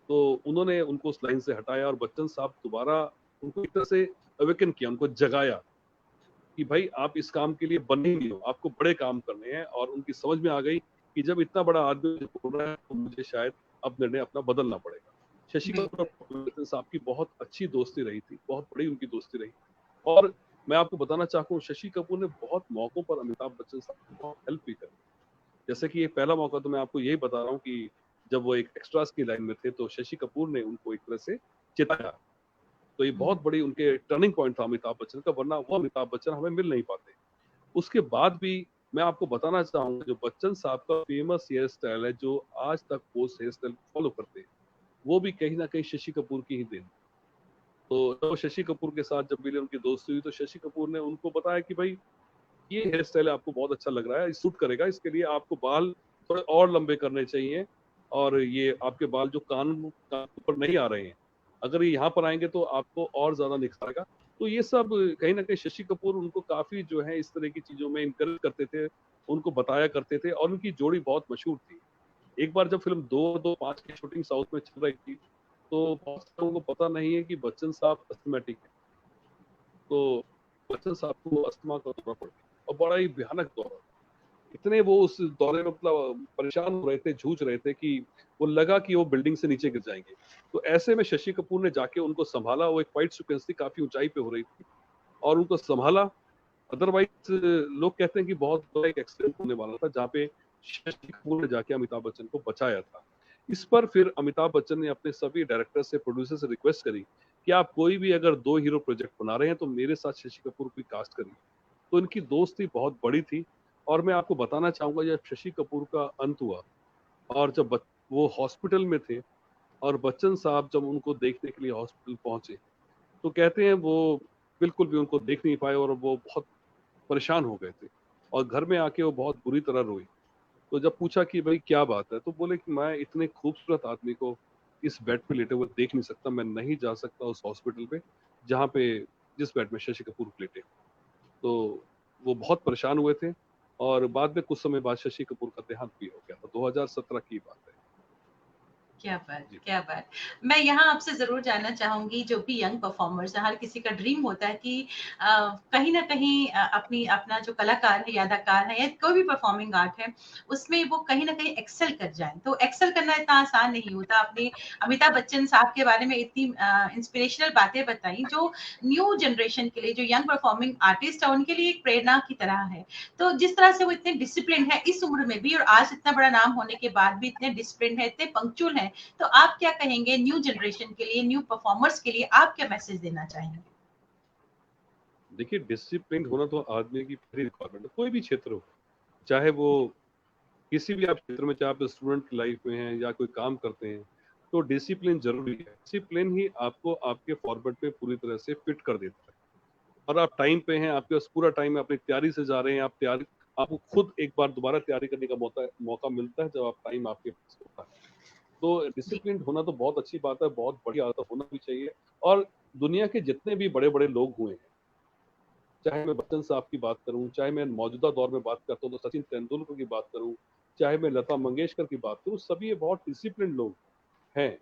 तो उन्होंने उनको उस लाइन से हटाया और बच्चन साहब दोबारा उनको एक तरह से अवेकन किया, उनको जगाया कि भाई आप इस काम के लिए बने ही नहीं हो, आपको बड़े काम करने हैं। और उनकी समझ में आ गई कि जब इतना बड़ा आदमी बोल रहा है तो मुझे शायद अब निर्णय अपना बदलना पड़ेगा। शशि कपूर और बच्चन साहब की बहुत अच्छी दोस्ती रही थी, बहुत बड़ी उनकी दोस्ती रही। और मैं आपको बताना चाहता हूँ, शशि कपूर ने बहुत मौकों पर अमिताभ बच्चन साहब की बहुत हेल्प भी करी। जैसे कि ये पहला मौका तो मैं आपको यही बता रहा हूँ कि जब वो एक एक्स्ट्रास की लाइन में थे, तो शशि कपूर ने उनको एक तरह से चिताया। तो ये बहुत बड़ी उनके टर्निंग पॉइंट था अमिताभ बच्चन का, वरना वो अमिताभ बच्चन हमें मिल नहीं पाते। उसके बाद भी मैं आपको बताना चाहूंगा, जो बच्चन साहब का फेमस हेयर स्टाइल है, जो आज तक वो हेयर स्टाइल फॉलो करते हैं, वो भी कहीं ना कहीं शशि कपूर की ही देन। तो जब शशि कपूर के साथ जब मिले, उनकी दोस्ती हुई, तो शशि कपूर ने उनको बताया कि भाई ये हेयर स्टाइल आपको बहुत अच्छा लग रहा है, सूट करेगा, इसके लिए आपको बाल थोड़े और लंबे करने चाहिए। और ये आपके बाल जो कान कान ऊपर नहीं आ रहे हैं, अगर ये यहाँ पर आएंगे तो आपको और ज्यादा निखारेगा। तो ये सब कहीं ना कहीं शशि कपूर उनको काफी जो है इस तरह की चीजों में इनकरेज करते थे, उनको बताया करते थे। और उनकी जोड़ी बहुत मशहूर थी। एक बार जब फिल्म 2-2-5 की शूटिंग साउथ में चल रही थी, तो बहुत से लोगों को पता नहीं है कि बच्चन साहब अस्थमेटिक है। तो बच्चन साहब को अस्थमा का दौरा पड़ गया और बड़ा ही भयानक दौरा। इतने वो उस दौरे में मतलब परेशान हो रहे थे, जूझ रहे थे कि वो लगा कि वो बिल्डिंग से नीचे गिर जाएंगे। तो ऐसे में शशि कपूर ने जाके उनको संभाला। वो एक फाइट सीक्वेंस थी, काफी ऊंचाई पे हो रही थी, और उनको संभाला। अदरवाइज लोग कहते हैं कि बहुत बड़ा एक एक्सीडेंट होने वाला था, जहाँ पे शशि कपूर ने जाके अमिताभ बच्चन को बचाया था। इस पर फिर अमिताभ बच्चन ने अपने सभी डायरेक्टर से, प्रोड्यूसर से रिक्वेस्ट करी कि आप कोई भी अगर 2 हीरो प्रोजेक्ट बना रहे हैं तो मेरे साथ शशि कपूर की कास्ट करिए। तो इनकी दोस्ती बहुत बड़ी थी। और मैं आपको बताना चाहूंगा, जब शशि कपूर का अंत हुआ और जब वो हॉस्पिटल में थे और बच्चन साहब जब उनको देखने के लिए हॉस्पिटल पहुंचे, तो कहते हैं वो बिल्कुल भी उनको देख नहीं पाए और वो बहुत परेशान हो गए थे और घर में आके वो बहुत बुरी तरह रोए। तो जब पूछा कि भाई क्या बात है, तो बोले कि मैं इतने खूबसूरत आदमी को इस बेड पे लेटे हुए देख नहीं सकता, मैं नहीं जा सकता उस हॉस्पिटल पे जहाँ पे जिस बेड में शशि कपूर लेटे। तो वो बहुत परेशान हुए थे और बाद में कुछ समय बाद शशि कपूर का देहांत भी हो गया था। 2017 की बात है। क्या बात, जी। क्या बात। मैं यहाँ आपसे ज़रूर जानना चाहूँगी, जो भी यंग परफॉर्मर्स हैं, हर किसी का ड्रीम होता है कि कहीं न कहीं अपना जो कलाकार है या अदाकार है या कोई भी परफॉर्मिंग आर्ट है, उसमें वो कहीं न कहीं एक्सेल कर जाएँ। तो एक्सेल करना इतना आसान नहीं होता। आपने अमिताभ बच्चन साहब के बारे में इतनी इंस्पिरेशनल बातें बताई, जो न्यू जनरेशन के लिए, जो यंग परफॉर्मिंग आर्टिस्ट है, उनके लिए एक प्रेरणा की तरह है। तो जिस तरह से वो इतने डिसिप्लिन्ड है इस उम्र में भी, और आज इतना बड़ा नाम होने के बाद भी इतने डिसिप्लिन्ड है, इतने पंक्चुअल है, तो आप क्या कहेंगे न्यू जनरेशन के लिए, न्यू परफॉर्मर्स के लिए आप क्या मैसेज देना चाहेंगे? देखिए, डिसिप्लिन होना तो आदमी की पहली रिक्वायरमेंट है, कोई भी क्षेत्र हो, चाहे वो किसी भी आप क्षेत्र में, चाहे आप स्टूडेंट लाइफ में हैं या कोई काम करते हैं, तो डिसिप्लिन जरूरी है। डिसिप्लिन ही आपको आपके फॉर्मेट में पूरी तरह से फिट कर देता है। और आप टाइम पे हैं, आपके पास पूरा टाइम है, अपनी तैयारी से जा रहे हैं, आप तैयारी, आपको खुद एक बार दोबारा तैयारी करने का मौका मिलता है जब आप टाइम आपके पास होता है। तो जी। डिसिप्लिन होना तो बहुत अच्छी बात है, बहुत बड़ी आदत होना भी चाहिए। और दुनिया के जितने भी बड़े बड़े लोग हुए हैं, चाहे मैं बच्चन साहब की बात करूं, चाहे मैं मौजूदा दौर में बात करता हूं तो सचिन तेंदुलकर की बात करूं, चाहे मैं लता मंगेशकर की बात करूं, सभी ये बहुत डिसिप्लिन लोग हैं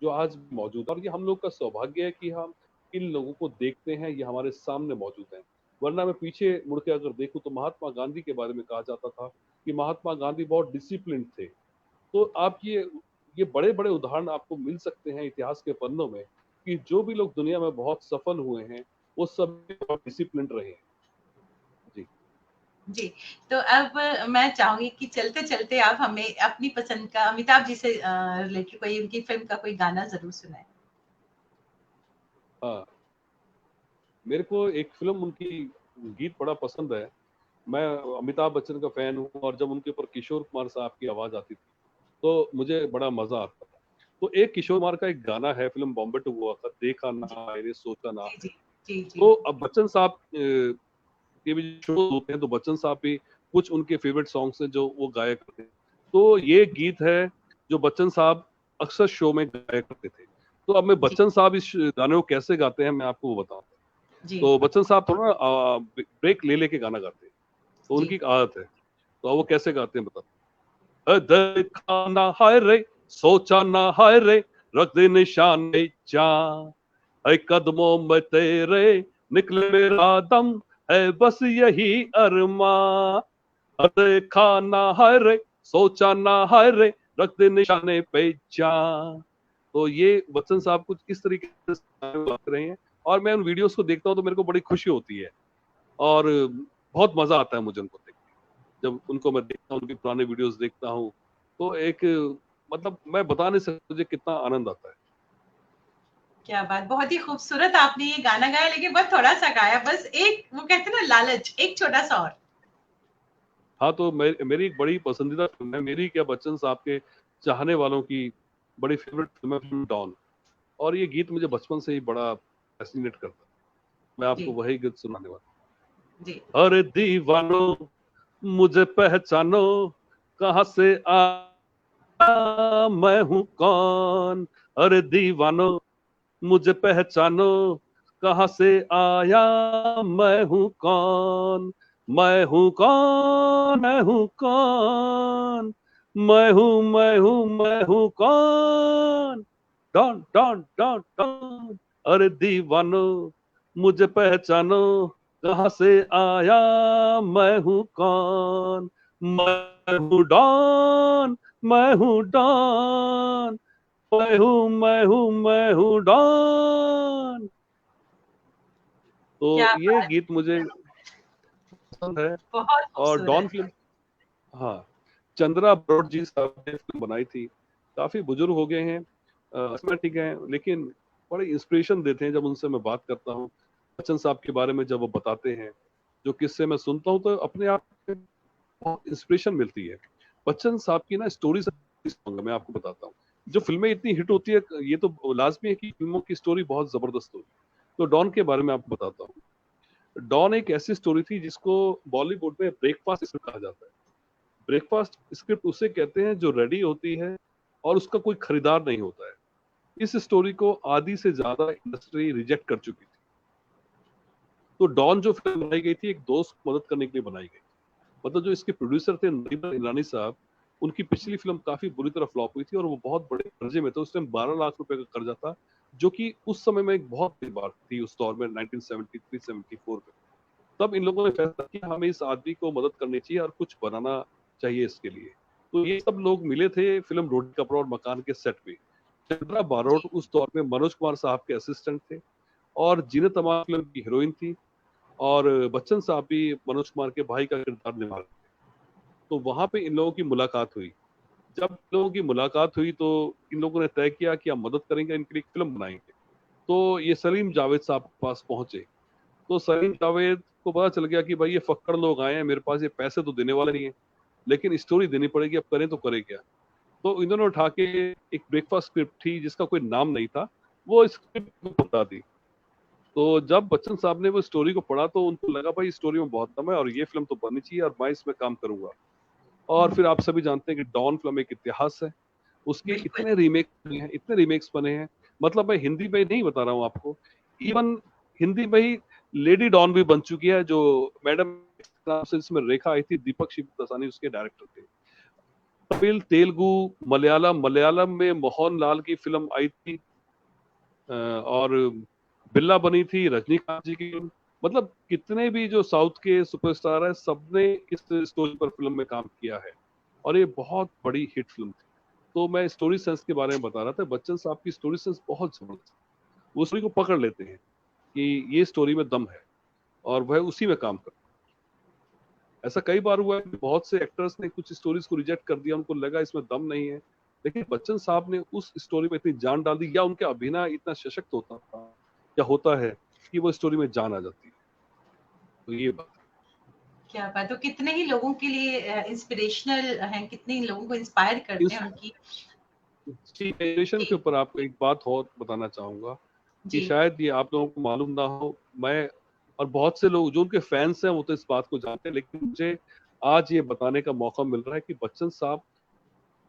जो आज भी मौजूद है। और ये हम लोग का सौभाग्य है कि हम इन लोगों को देखते हैं, ये हमारे सामने मौजूद हैं। वरना मैं पीछे मुड़ के अगर देखूं तो महात्मा गांधी के बारे में कहा जाता था कि महात्मा गांधी बहुत डिसिप्लिन थे। तो आप ये बड़े बड़े उदाहरण आपको मिल सकते हैं इतिहास के पन्नों में कि जो भी लोग दुनिया में बहुत सफल हुए हैं वो सब बहुत डिसिप्लिन रहे हैं। जी जी, तो अब मैं चाहूंगी कि चलते चलते आप हमें अपनी पसंद का अमिताभ जी से रिलेटेड कोई उनकी फिल्म का कोई गाना जरूर सुनाए। हाँ, मेरे को एक फिल्म उनकी गीत बड़ा पसंद है। मैं अमिताभ बच्चन का फैन हूँ और जब उनके ऊपर किशोर कुमार साहब की आवाज आती थी तो मुझे बड़ा मजा आता था। तो एक किशोर कुमार का एक गाना है, फिल्म बॉम्बे टू हुआ था, देखा ना जी है रे सोचा ना जी है। जी जी जी तो अब बच्चन साहब के भी शो होते हैं तो बच्चन साहब भी कुछ उनके फेवरेट सॉन्ग्स हैं जो वो गाया करते हैं। तो ये गीत है जो बच्चन साहब अक्सर शो में गाया करते थे। तो अब मैं जी बच्चन साहब इस गाने को कैसे गाते हैं मैं आपको वो बताऊं। जी तो बच्चन साहब थोड़ा ना ब्रेक ले लेके गाना गाते हैं, तो जी उनकी एक आदत है। तो वो कैसे गाते हैं बताओ। देखा ना हाय रे सोचा ना हाय रे रख दे निशाने जहां, ऐ कदमों में तेरे निकले मेरा दम, है बस यही अरमा। देखा ना हाय रे सोचा ना हाय रे रख दे निशाने पे जहां। तो ये बच्चन साहब कुछ इस तरीके से बात कर रहे हैं और मैं उन वीडियोस को देखता हूँ तो मेरे को बड़ी खुशी होती है और बहुत मजा आता है मुझे उनको देख के। जब उनको मैं देखता हूँ, उनके पुराने वीडियोस देखता हूँ तो एक मतलब मैं बता नहीं सकता मुझे कितना आनंद आता है। क्या बात, बहुत ही खूबसूरत आपने ये गाना गाया, लेकिन बस थोड़ा सा गाया, बस एक वो कहते हैं ना लालच, एक छोटा सा और। हाँ, तो मेरी एक बड़ी पसंदीदा फिल्म है, मेरी क्या बच्चन साहब के चाहने वालों की बड़ी फेवरेट फिल्म है, फिल्म डॉन। और ये गीत मुझे बचपन से ही बड़ा फैसिनेट करता है। मैं आपको जी वही गीत सुनाने वाला जी हूँ। अरे दीवानो मुझे पहचानो, कहाँ से मैं हूँ कौन। अरे दीवानो मुझे पहचानो, कहाँ से आया मैं हूँ कौन। मैं हूँ कौन, मैं हूँ कौन, मैं हूँ कौन। Don Don Don Don. अरे दीवानो मुझे पहचानो, कहाँ से आया मैं हूँ कौन। मैं हूँ डॉन, मैं हूँ डॉन, मैं हूँ डॉन। तो क्या ये बात, गीत मुझे पसंद है। बहुत और डॉन खूबसूरत। फिल्म, हाँ, चंद्रा ब्रॉड जी साहब ने फिल्म बनाई थी। काफी बुजुर्ग हो गए हैं, ठीक है, लेकिन बड़े इंस्पिरेशन देते हैं जब उनसे मैं बात करता हूँ। बच्चन साहब के बारे में जब वो बताते हैं, जो किस्से मैं सुनता हूँ तो अपने आप में बहुत इंस्पिरेशन मिलती है। बच्चन साहब की ना स्टोरी से मैं आपको बताता हूँ। जो फिल्में इतनी हिट होती है ये तो लाजमी है कि फिल्मों की स्टोरी बहुत जबरदस्त होगी। तो डॉन के बारे में आपको बताता हूँ। डॉन एक ऐसी स्टोरी थी जिसको बॉलीवुड में ब्रेकफास्ट स्क्रिप्ट कहा जाता है। ब्रेकफास्ट स्क्रिप्ट उसे कहते हैं जो रेडी होती है और उसका कोई खरीदार नहीं होता है। इस स्टोरी को आधी से ज्यादा इंडस्ट्री रिजेक्ट कर चुकी थी। तो डॉन जो फिल्म बनाई गई थी एक दोस्त को मदद करने के लिए बनाई गई। मतलब जो इसके प्रोड्यूसर थे नरीमन ईरानी साहब, उनकी पिछली फिल्म काफी बुरी तरह फ्लॉप हुई थी और वो बहुत बड़े कर्जे में थे। उस टाइम 12 लाख रुपए का कर्जा था, जो कि उस समय में एक बहुत बड़ी बात थी उस दौर में 1973-74 में। तब इन लोगों ने फैसला किया हमें इस आदमी को मदद करनी चाहिए और कुछ बनाना चाहिए इसके लिए। तो ये सब लोग मिले थे फिल्म रोटी कपड़ा और मकान के सेट पे। चंद्रा बारोट जी उस दौर में मनोज कुमार साहब के असिस्टेंट थे और जीनत अमान फिल्म की हीरोइन थी और बच्चन साहब भी मनोज कुमार के भाई का किरदार निभा रहे थे। तो वहां पे इन लोगों की मुलाकात हुई। जब इन लोगों की मुलाकात हुई तो इन लोगों ने तय किया कि हम मदद करेंगे, इनके लिए एक फिल्म बनाएंगे। तो ये सलीम जावेद साहब के पास पहुंचे। तो सलीम जावेद को पता चल गया कि भाई ये फक्कड़ लोग आए हैं, मेरे पास ये पैसे तो देने वाले नहीं है, लेकिन स्टोरी देनी पड़ेगी, अब करें तो करें क्या। तो इन्होंने उठा के एक ब्रेकफास्ट स्क्रिप्ट थी जिसका कोई नाम नहीं था, वो स्क्रिप्ट में बता दी। तो जब बच्चन साहब ने वो स्टोरी को पढ़ा तो उनको लगा भाई स्टोरी में बहुत दम है और ये फिल्म तो बननी चाहिए और मैं इसमें काम करूंगा। और फिर आप सभी जानते हैं कि डॉन फिल्म एक इतिहास है। उसके बिल्कुल। इतने रीमेक बने हैं, इतने रीमेक्स बने हैं। मतलब मैं हिंदी में नहीं बता रहा हूँ आपको, इवन हिंदी में ही लेडी डॉन भी बन चुकी है, जो मैडम नाम से इसमें रेखा आई थी, दीपक शिवप्रसानी उसके डायरेक्टर थे। तमिल, तेलुगु, मलयालम में मोहनलाल की फिल्म आई थी, और बिल्ला बनी थी रजनीकांत जी की फिल्म। मतलब कितने भी जो साउथ के सुपरस्टार है, सबने इस स्टोरी पर फिल्म में काम किया है, और ये बहुत बड़ी हिट फिल्म थी। तो मैं स्टोरी सेंस के बारे में बता रहा था, बच्चन साहब की स्टोरी सेंस बहुत जबरदस्त, वो स्टोरी को पकड़ लेते हैं कि ये स्टोरी में दम है, और वह उसी में काम करते हैं। ऐसा कई बार हुआ है कि बहुत से एक्टर्स ने कुछ स्टोरीज को रिजेक्ट कर दिया, उनको लगा इसमें दम नहीं है, लेकिन बच्चन साहब ने उस स्टोरी में इतनी जान डाल दी, या उनके अभिनय इतना सशक्त होता था या होता है कि वो स्टोरी में जान आ जाती है। तो ये बात क्या बात। तो कितने ही लोगों के लिए इंस्पिरेशनल हैं, कितने ही लोगों को इंस्पायर करते इस हैं उनकी। जनरेशन के जी ऊपर आपको एक बात और बताना चाहूंगा कि जी शायद ये आप लोगों को मालूम ना हो, मैं और बहुत से लोग जो उनके फैंस हैं वो तो इस बात को जानते हैं, लेकिन मुझे आज ये बताने का मौका मिल रहा है कि बच्चन साहब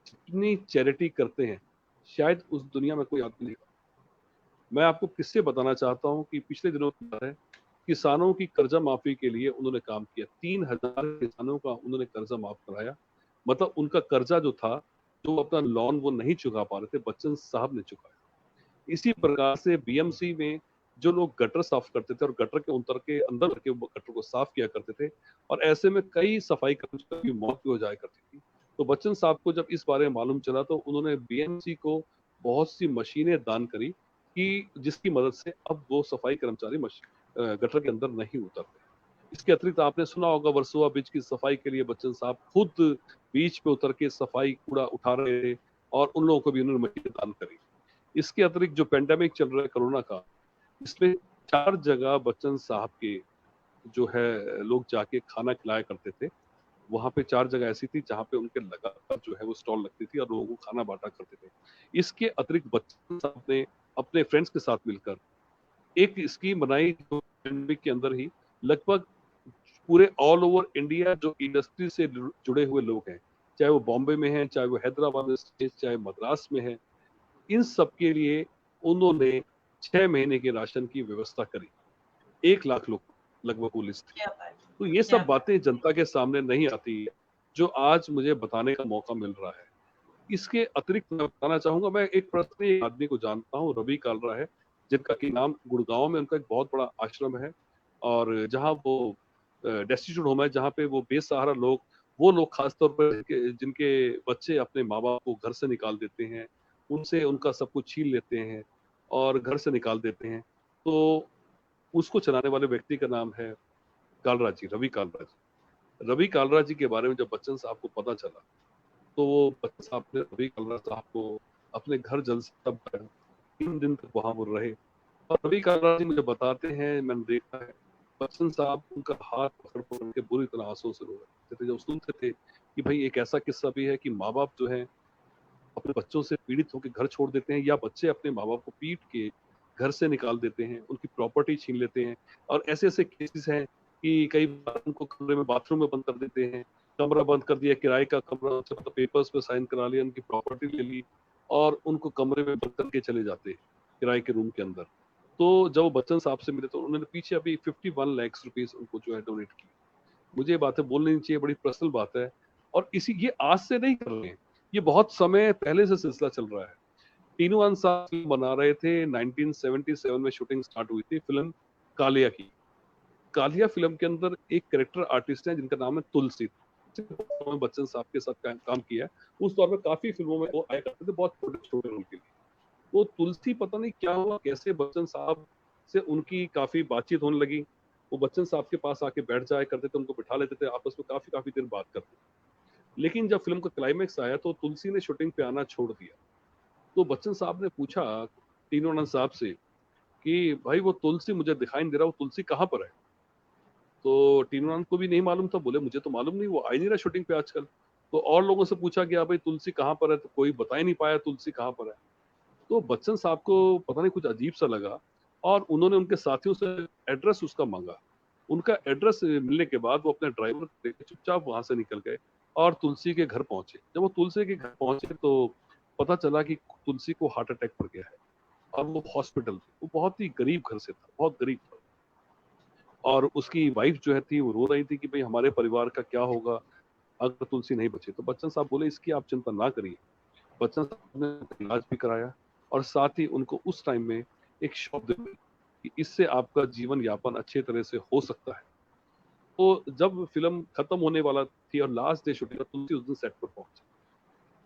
जितनी चैरिटी करते हैं, शायद उस दुनिया में कोई आदमी नहीं। मैं आपको किससे बताना चाहता हूँ कि पिछले दिनों की बात है, किसानों की कर्जा माफी के लिए उन्होंने काम किया, 3,000 किसानों का उन्होंने कर्जा माफ कराया। मतलब उनका कर्जा जो था, जो अपना लोन वो नहीं चुका पा रहे थे, बच्चन साहब ने चुकाया। इसी प्रकार से बीएमसी में जो लोग गटर साफ करते थे और गटर के उतर के अंदर के गटर को साफ किया करते थे, और ऐसे में कई सफाई कर्मचारियों की मौत भी हो जाया करती थी। तो बच्चन साहब को जब इस बारे में मालूम चला, तो उन्होंने बीएमसी को बहुत सी मशीनें दान करी, कि जिसकी मदद से अब वो सफाई कर्मचारी गटर के अंदर नहीं उतरते। इसके अतिरिक्त आपने सुना होगा, वर्सोवा बीच की सफाई के लिए बच्चन साहब खुद बीच पे उतर के सफाई कूड़ा उठा रहे थे, और उन लोगों को भी उन्होंने मशीनें दान करी। इसके अतिरिक्त जो पेंडेमिक चल रहा है कोरोना का, इसमें 4 जगह बच्चन साहब के जो है लोग जाके खाना खिलाया करते थे। वहां पे 4 जगह ऐसी थी जहां पे उनके लगातार जो है वो स्टॉल लगती थी और लोगों को खाना बांटा करते थे। इसके अतिरिक्त बच्चन साहब ने अपने फ्रेंड्स के साथ मिलकर एक स्कीम बनाई, जो पेंडेमिक के अंदर ही लगभग पूरे ऑल ओवर इंडिया जो इंडस्ट्री से जुड़े हुए लोग हैं, चाहे वो बॉम्बे में हैं, चाहे वो हैदराबाद में, चाहे मद्रास में है, इन सब के लिए उन्होंने 6 महीने के राशन की व्यवस्था करी। 1 लाख लोग लगभग वो लिस्ट थी। क्या बात। तो ये क्या सब बातें जनता के सामने नहीं आती है, जो आज मुझे बताने का मौका मिल रहा है। इसके अतिरिक्त मैं बताना चाहूंगा, मैं एक पर्सनली आदमी को जानता हूँ, रवि कालरा है, जिनका कि नाम गुड़गांव में उनका एक बहुत बड़ा आश्रम है, और जहाँ वो डेस्टिट्यूट होम है, जहाँ पे वो बेसहारा लोग, वो लोग खासतौर पर जिनके बच्चे अपने माँ बाप को घर से निकाल देते हैं, उनसे उनका सब कुछ छीन लेते हैं और घर से निकाल देते हैं, तो उसको चलाने वाले व्यक्ति का नाम है कालरा जी, रवि कालरा जी। रवि कालरा जी के बारे में जब बच्चन साहब को पता चला, तो वो बच्चन साहब ने रवि कालरा साहब को अपने घर जल्द से तब 3 दिन तक वहां वो रहे। और रवि कालरा जी मुझे बताते हैं, मैंने देखा है, बच्चन साहब उनका हाथ पकड़ पकड़ के बुरी तरह आंसू से रो रहे थे जब सुनते थे कि भाई एक ऐसा किस्सा भी है कि माँ बाप जो है अपने बच्चों से पीड़ित होकर घर छोड़ देते हैं, या बच्चे अपने माँ बाप को पीट के घर से निकाल देते हैं, उनकी प्रॉपर्टी छीन लेते हैं। और ऐसे ऐसे केसेस हैं कि कई बार उनको कमरे में, बाथरूम में बंद कर देते हैं, कमरा बंद कर दिया, किराए का कमरा, मतलब पेपर्स पे साइन करा लिया, उनकी प्रॉपर्टी ले ली, और उनको कमरे में बंद करके चले जाते हैं किराए के रूम के अंदर। तो जब वो बच्चन साहब से मिले, तो उन्होंने पीछे अभी 51 लाख रुपीस उनको जो है डोनेट की। मुझे ये बातें बोलनी नहीं चाहिए, बड़ी पर्सनल बात है, और इसी ये आज से नहीं कर रहे हैं, ये बहुत समय पहले से सिलसिला चल रहा है। तीनों अंसार फिल्म बना रहे थे, 1977 में शूटिंग स्टार्ट हुई थी फिल्म कालिया की। कालिया फिल्म के अंदर एक कैरेक्टर आर्टिस्ट है जिनका नाम है तुलसी। बच्चन साहब के साथ काम किया है। उस दौर में काफी फिल्मों में वो आया करते थे, बहुत छोटे छोटे रोल के लिए। वो तुलसी पता नहीं क्या हुआ, कैसे बच्चन साहब से उनकी काफी बातचीत होने लगी। वो बच्चन साहब के पास आके बैठ जाया करते थे, उनको बिठा लेते थे, आपस में काफी काफी देर बात करते थे। लेकिन जब फिल्म का क्लाइमेक्स आया, तो तुलसी ने शूटिंग पे आना छोड़ दिया। तो बच्चन साहब ने पूछा तीनों आनंद साहब से कि भाई वो तुलसी मुझे दिखाई नहीं दे रहा, वो तुलसी कहाँ पर है? तो टीनू आनंद को भी नहीं मालूम था, बोले मुझे तो मालूम नहीं, वो आ ही नहीं रहा शूटिंग पे आजकल। तो और लोगों से पूछा गया भाई तुलसी कहाँ पर है, तो कोई बता ही नहीं पाया तुलसी कहाँ पर है। तो बच्चन साहब को पता नहीं कुछ अजीब सा लगा, और उन्होंने उनके साथियों से एड्रेस उसका मांगा। उनका एड्रेस मिलने के बाद वो अपने ड्राइवर को लेकर चुपचाप वहां से निकल गए और तुलसी के घर पहुंचे। जब वो तुलसी के घर पहुंचे, तो पता चला कि तुलसी को हार्ट अटैक पड़ गया है, और वो हॉस्पिटल थे। वो बहुत ही गरीब घर से था, बहुत गरीब था। और उसकी वाइफ जो है थी वो रो रही थी कि भाई हमारे परिवार का क्या होगा अगर तुलसी नहीं बची। तो बच्चन साहब बोले इसकी आप चिंता ना करिए। बच्चन साहब ने इलाज भी कराया और साथ ही उनको उस टाइम में एक शॉप दी कि इससे आपका जीवन यापन अच्छे तरह से हो सकता है। तो जब फिल्म खत्म होने वाला थी और लास्ट डे शूटिंग, तुलसी उस दिन सेट पर पहुंची।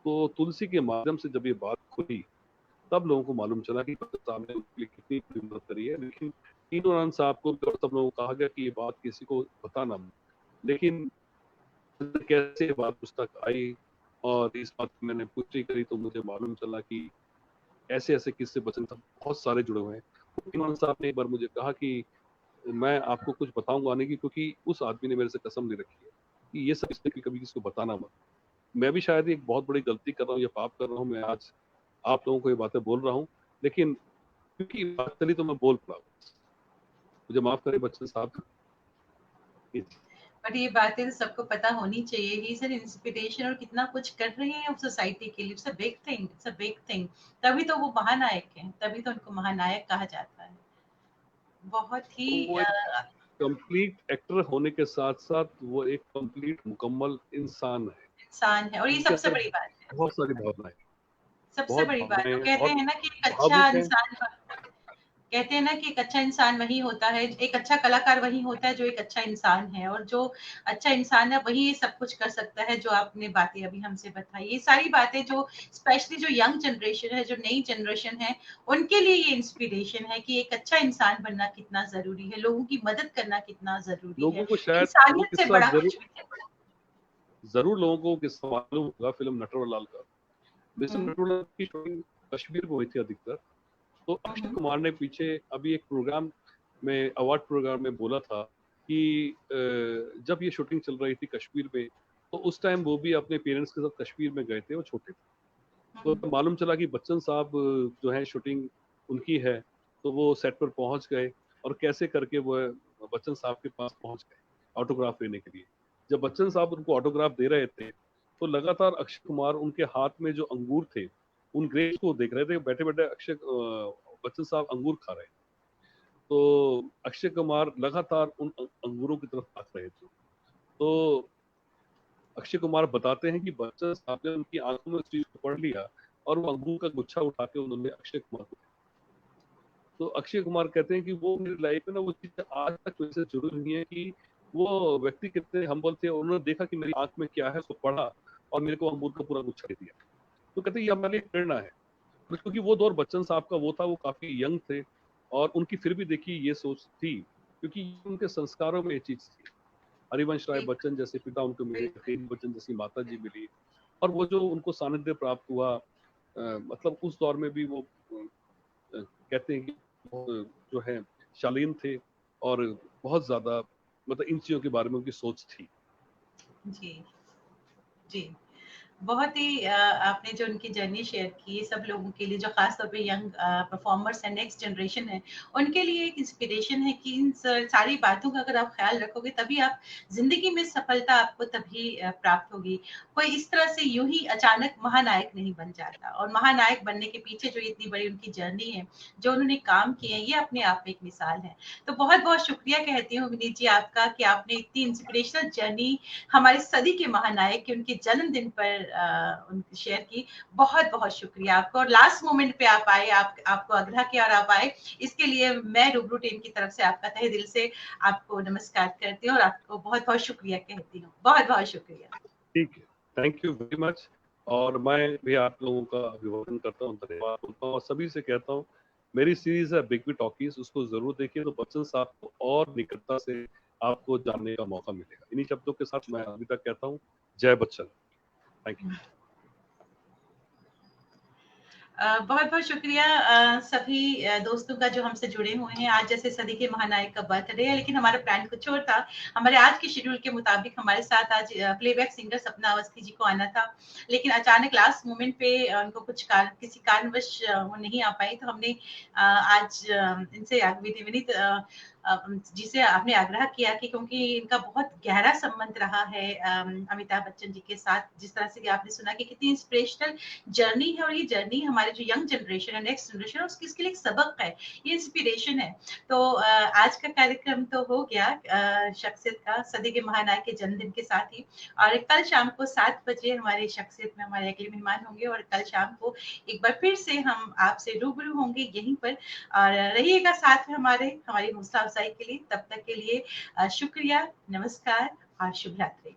तो तुलसी के माध्यम से जब ये बात खुली तब लोगों को मालूम चला कि बच्चन साहब ने उनके लिए कितनी बड़ी मदद करी है। लेकिन तीनों आनंद साहब को भी और सब लोगों को कहा गया कि ये बात किसी को बताना मत। लेकिन कैसे ये बात मुझ तक आई और इस बात की मैंने पुष्टि करी तो मुझे मालूम चला कि ऐसे ऐसे किस्से बच्चन साहब बहुत सारे जुड़े हुए हैं। इमाम साहब ने एक बार मुझे कहा कि मैं आपको कुछ बताऊंगा नहीं, क्योंकि उस आदमी ने मेरे से कसम ले रखी है कि ये सब इसने कभी किसी को बताना मत। मैं भी शायद एक बहुत बड़ी गलती कर रहा हूँ या पाप कर रहा हूँ, मैं आज आप लोगों को ये बातें बोल रहा हूँ, लेकिन क्योंकि बात चली तो मैं बोल पड़ा। मुझे माफ करें बच्चन साहब। बट ये बातें तो सबको पता होनी चाहिए। ही इज एन इंस्पिरेशन और कितना कुछ कर रहे हैं सोसाइटी के लिए। It's a big thing, it's a big thing. तभी तो वो महानायक हैं, तभी तो उनको महानायक कहा जाता है। बहुत ही तो वो एक कंप्लीट एक्टर होने के साथ साथ वो एक कंप्लीट मुकम्मल इंसान है। इंसान है और ये उनके सबसे अंदर बड़ी बात है। बहुत सारी भावनाएं, सबसे बहुत बड़ी बात भावनाएं वो हैं, कहते बहुत हैं ना कि एक अच्छा भावुक हैं। इंसान, कहते हैं ना कि एक अच्छा इंसान वही होता है, एक अच्छा कलाकार वही होता है जो एक अच्छा इंसान है, और जो अच्छा इंसान है वही ये सब कुछ कर सकता है जो आपने बातें अभी हमसे बताई। ये सारी बातें जो स्पेशली जो यंग जनरेशन है, जो नई जनरेशन है, उनके लिए ये इंस्पिरेशन है कि एक अच्छा इंसान बनना कितना जरूरी है, लोगों की मदद करना कितना जरूरी लोगों है। को शायद वो इंसानियत से किस्सा बड़ा जरूर कुछ भी नहीं। जरूर लोगों को किस्सा मालूम होगा फिल्म नटवरलाल का। वैसे हम्म, नटवरलाल की शूटिंग कश्मीर में हुई थी अधिकतर। तो अक्षय हम्म, कुमार ने पीछे अभी एक प्रोग्राम में, अवार्ड प्रोग्राम में बोला था कि जब ये शूटिंग चल रही थी कश्मीर में, तो उस टाइम वो भी अपने पेरेंट्स के साथ कश्मीर में गए थे, वो छोटे थे। हम्म, तो मालूम चला कि बच्चन साहब जो है शूटिंग उनकी है, तो वो सेट पर पहुंच गए और कैसे करके वो बच्चन साहब के पास पहुंच गए ऑटोग्राफ लेने के लिए। जब बच्चन साहब उनको ऑटोग्राफ दे रहे थे तो लगातार अक्षय कुमार उनके हाथ में जो अंगूर थे उन ग्रेप्स को देख रहे थे। बैठे बैठे बच्चन साहब अंगूर खा रहे। तो अक्षय कुमार लगातार उन अंगूरों की तरफ ताक रहे थे। तो अक्षय कुमार बताते हैं कि बच्चन साहब ने उनकी आंखों में उस चीज को पढ़ लिया और वो अंगूर का गुच्छा उठा के उन्होंने अक्षय कुमार को। तो अक्षय कुमार कहते हैं कि वो मेरी लाइफ में ना वो चीज आज तक मेरे से जुड़ी हुई है कि वो व्यक्ति कितने हम्बल थे। उन्होंने देखा कि मेरी आंख में क्या है, उसको पढ़ा और मेरे को अंगूर का पूरा गुच्छा दे दिया। तो कहते हैं ये हमारे लिए प्रेरणा है। तो क्योंकि वो दौर बच्चन साहब का वो था, वो काफी यंग थे और उनकी फिर भी देखिए ये सोच थी, क्योंकि उनके संस्कारों में ये चीज थी। हरिवंश राय बिल्कुल, बच्चन जैसे पिता उनको मिले, बिल्कुल। तेज बच्चन जैसी माता जी मिली, और वो जो उनको सानिध्य प्राप्त हुआ, मतलब उस दौर में भी वो कहते हैं कि वो जो है शालीन थे और बहुत ज्यादा मतलब इन चीजों के बारे में उनकी सोच थी। जी, जी। बहुत ही आपने जो उनकी जर्नी शेयर की सब लोगों के लिए, जो खास तौर पे यंग परफॉर्मर्स है, नेक्स्ट जनरेशन है, उनके लिए एक इंस्पिरेशन है कि इन सारी बातों का अगर आप ख्याल रखोगे तभी आप जिंदगी में सफलता आपको तभी प्राप्त होगी। कोई इस तरह से यूं ही अचानक महानायक नहीं बन जाता, और महानायक बनने के पीछे जो इतनी बड़ी उनकी जर्नी है, जो उन्होंने काम किए हैं, ये अपने आप में एक मिसाल है। तो बहुत बहुत शुक्रिया कहती हूँ विनीत जी आपका कि आपने इतनी इंस्पिरेशनल जर्नी हमारे सदी के महानायक के उनके जन्मदिन पर उनकी शेयर की। बहुत बहुत शुक्रिया आपको, और लास्ट मोमेंट पे आप आए, आपको आग्रह किया और आप आए, इसके लिए मैं रूबरू टीम की तरफ से आपका तहे दिल से आपको नमस्कार करती हूँ और आपको बहुत बहुत शुक्रिया कहती हूँ। बहुत बहुत शुक्रिया। ठीक है, थैंक यू वेरी मच। और मैं भी आप लोगों का अभिवादन करता हूँ, धन्यवाद बोलता हूँ और सभी से कहता हूँ मेरी सीरीज है बिग बी टॉकीज, उसको जरूर देखिए, तो बच्चन साहब को और निकटता से आपको जानने का मौका मिलेगा। इन्हीं शब्दों के साथ मैं अभी तक कहता हूँ जय बच्चन। Thank you. बहुत बहुत शुक्रिया सभी दोस्तों का जो हमसे जुड़े हुए हैं। आज जैसे सदी के महानायक का बर्थडे है, लेकिन हमारा प्लान कुछ और था। हमारे आज के शेड्यूल के मुताबिक हमारे साथ आज प्लेबैक सिंगर सपना अवस्थी जी को आना था, लेकिन अचानक लास्ट मोमेंट पे उनको कुछ किसी कारणवश वो नहीं आ पाई। तो हमने आज इनसे विनीत जिसे आपने आग्रह किया कि क्योंकि इनका बहुत गहरा संबंध रहा है अमिताभ बच्चन जी के साथ, जिस तरह से कि आपने सुना कि कितनी इंस्पिरेशनल जर्नी है, और ये जर्नी हमारे जो यंग जनरेशन है, नेक्स्ट जनरेशन है, उसकी इसके लिए एक सबक है, ये इंस्पिरेशन है। तो आज का कार्यक्रम तो हो गया शख्सियत का, सदी के महानायक के जन्मदिन के साथ ही, और कल शाम को 7 बजे हमारे शख्सियत में हमारे अगले मेहमान होंगे, और कल शाम को एक बार फिर से हम आपसे रूबरू होंगे यहीं पर, और रहिएगा साथ में हमारी हौसला अफजाई के लिए। तब तक के लिए शुक्रिया, नमस्कार और शुभ रात्रि।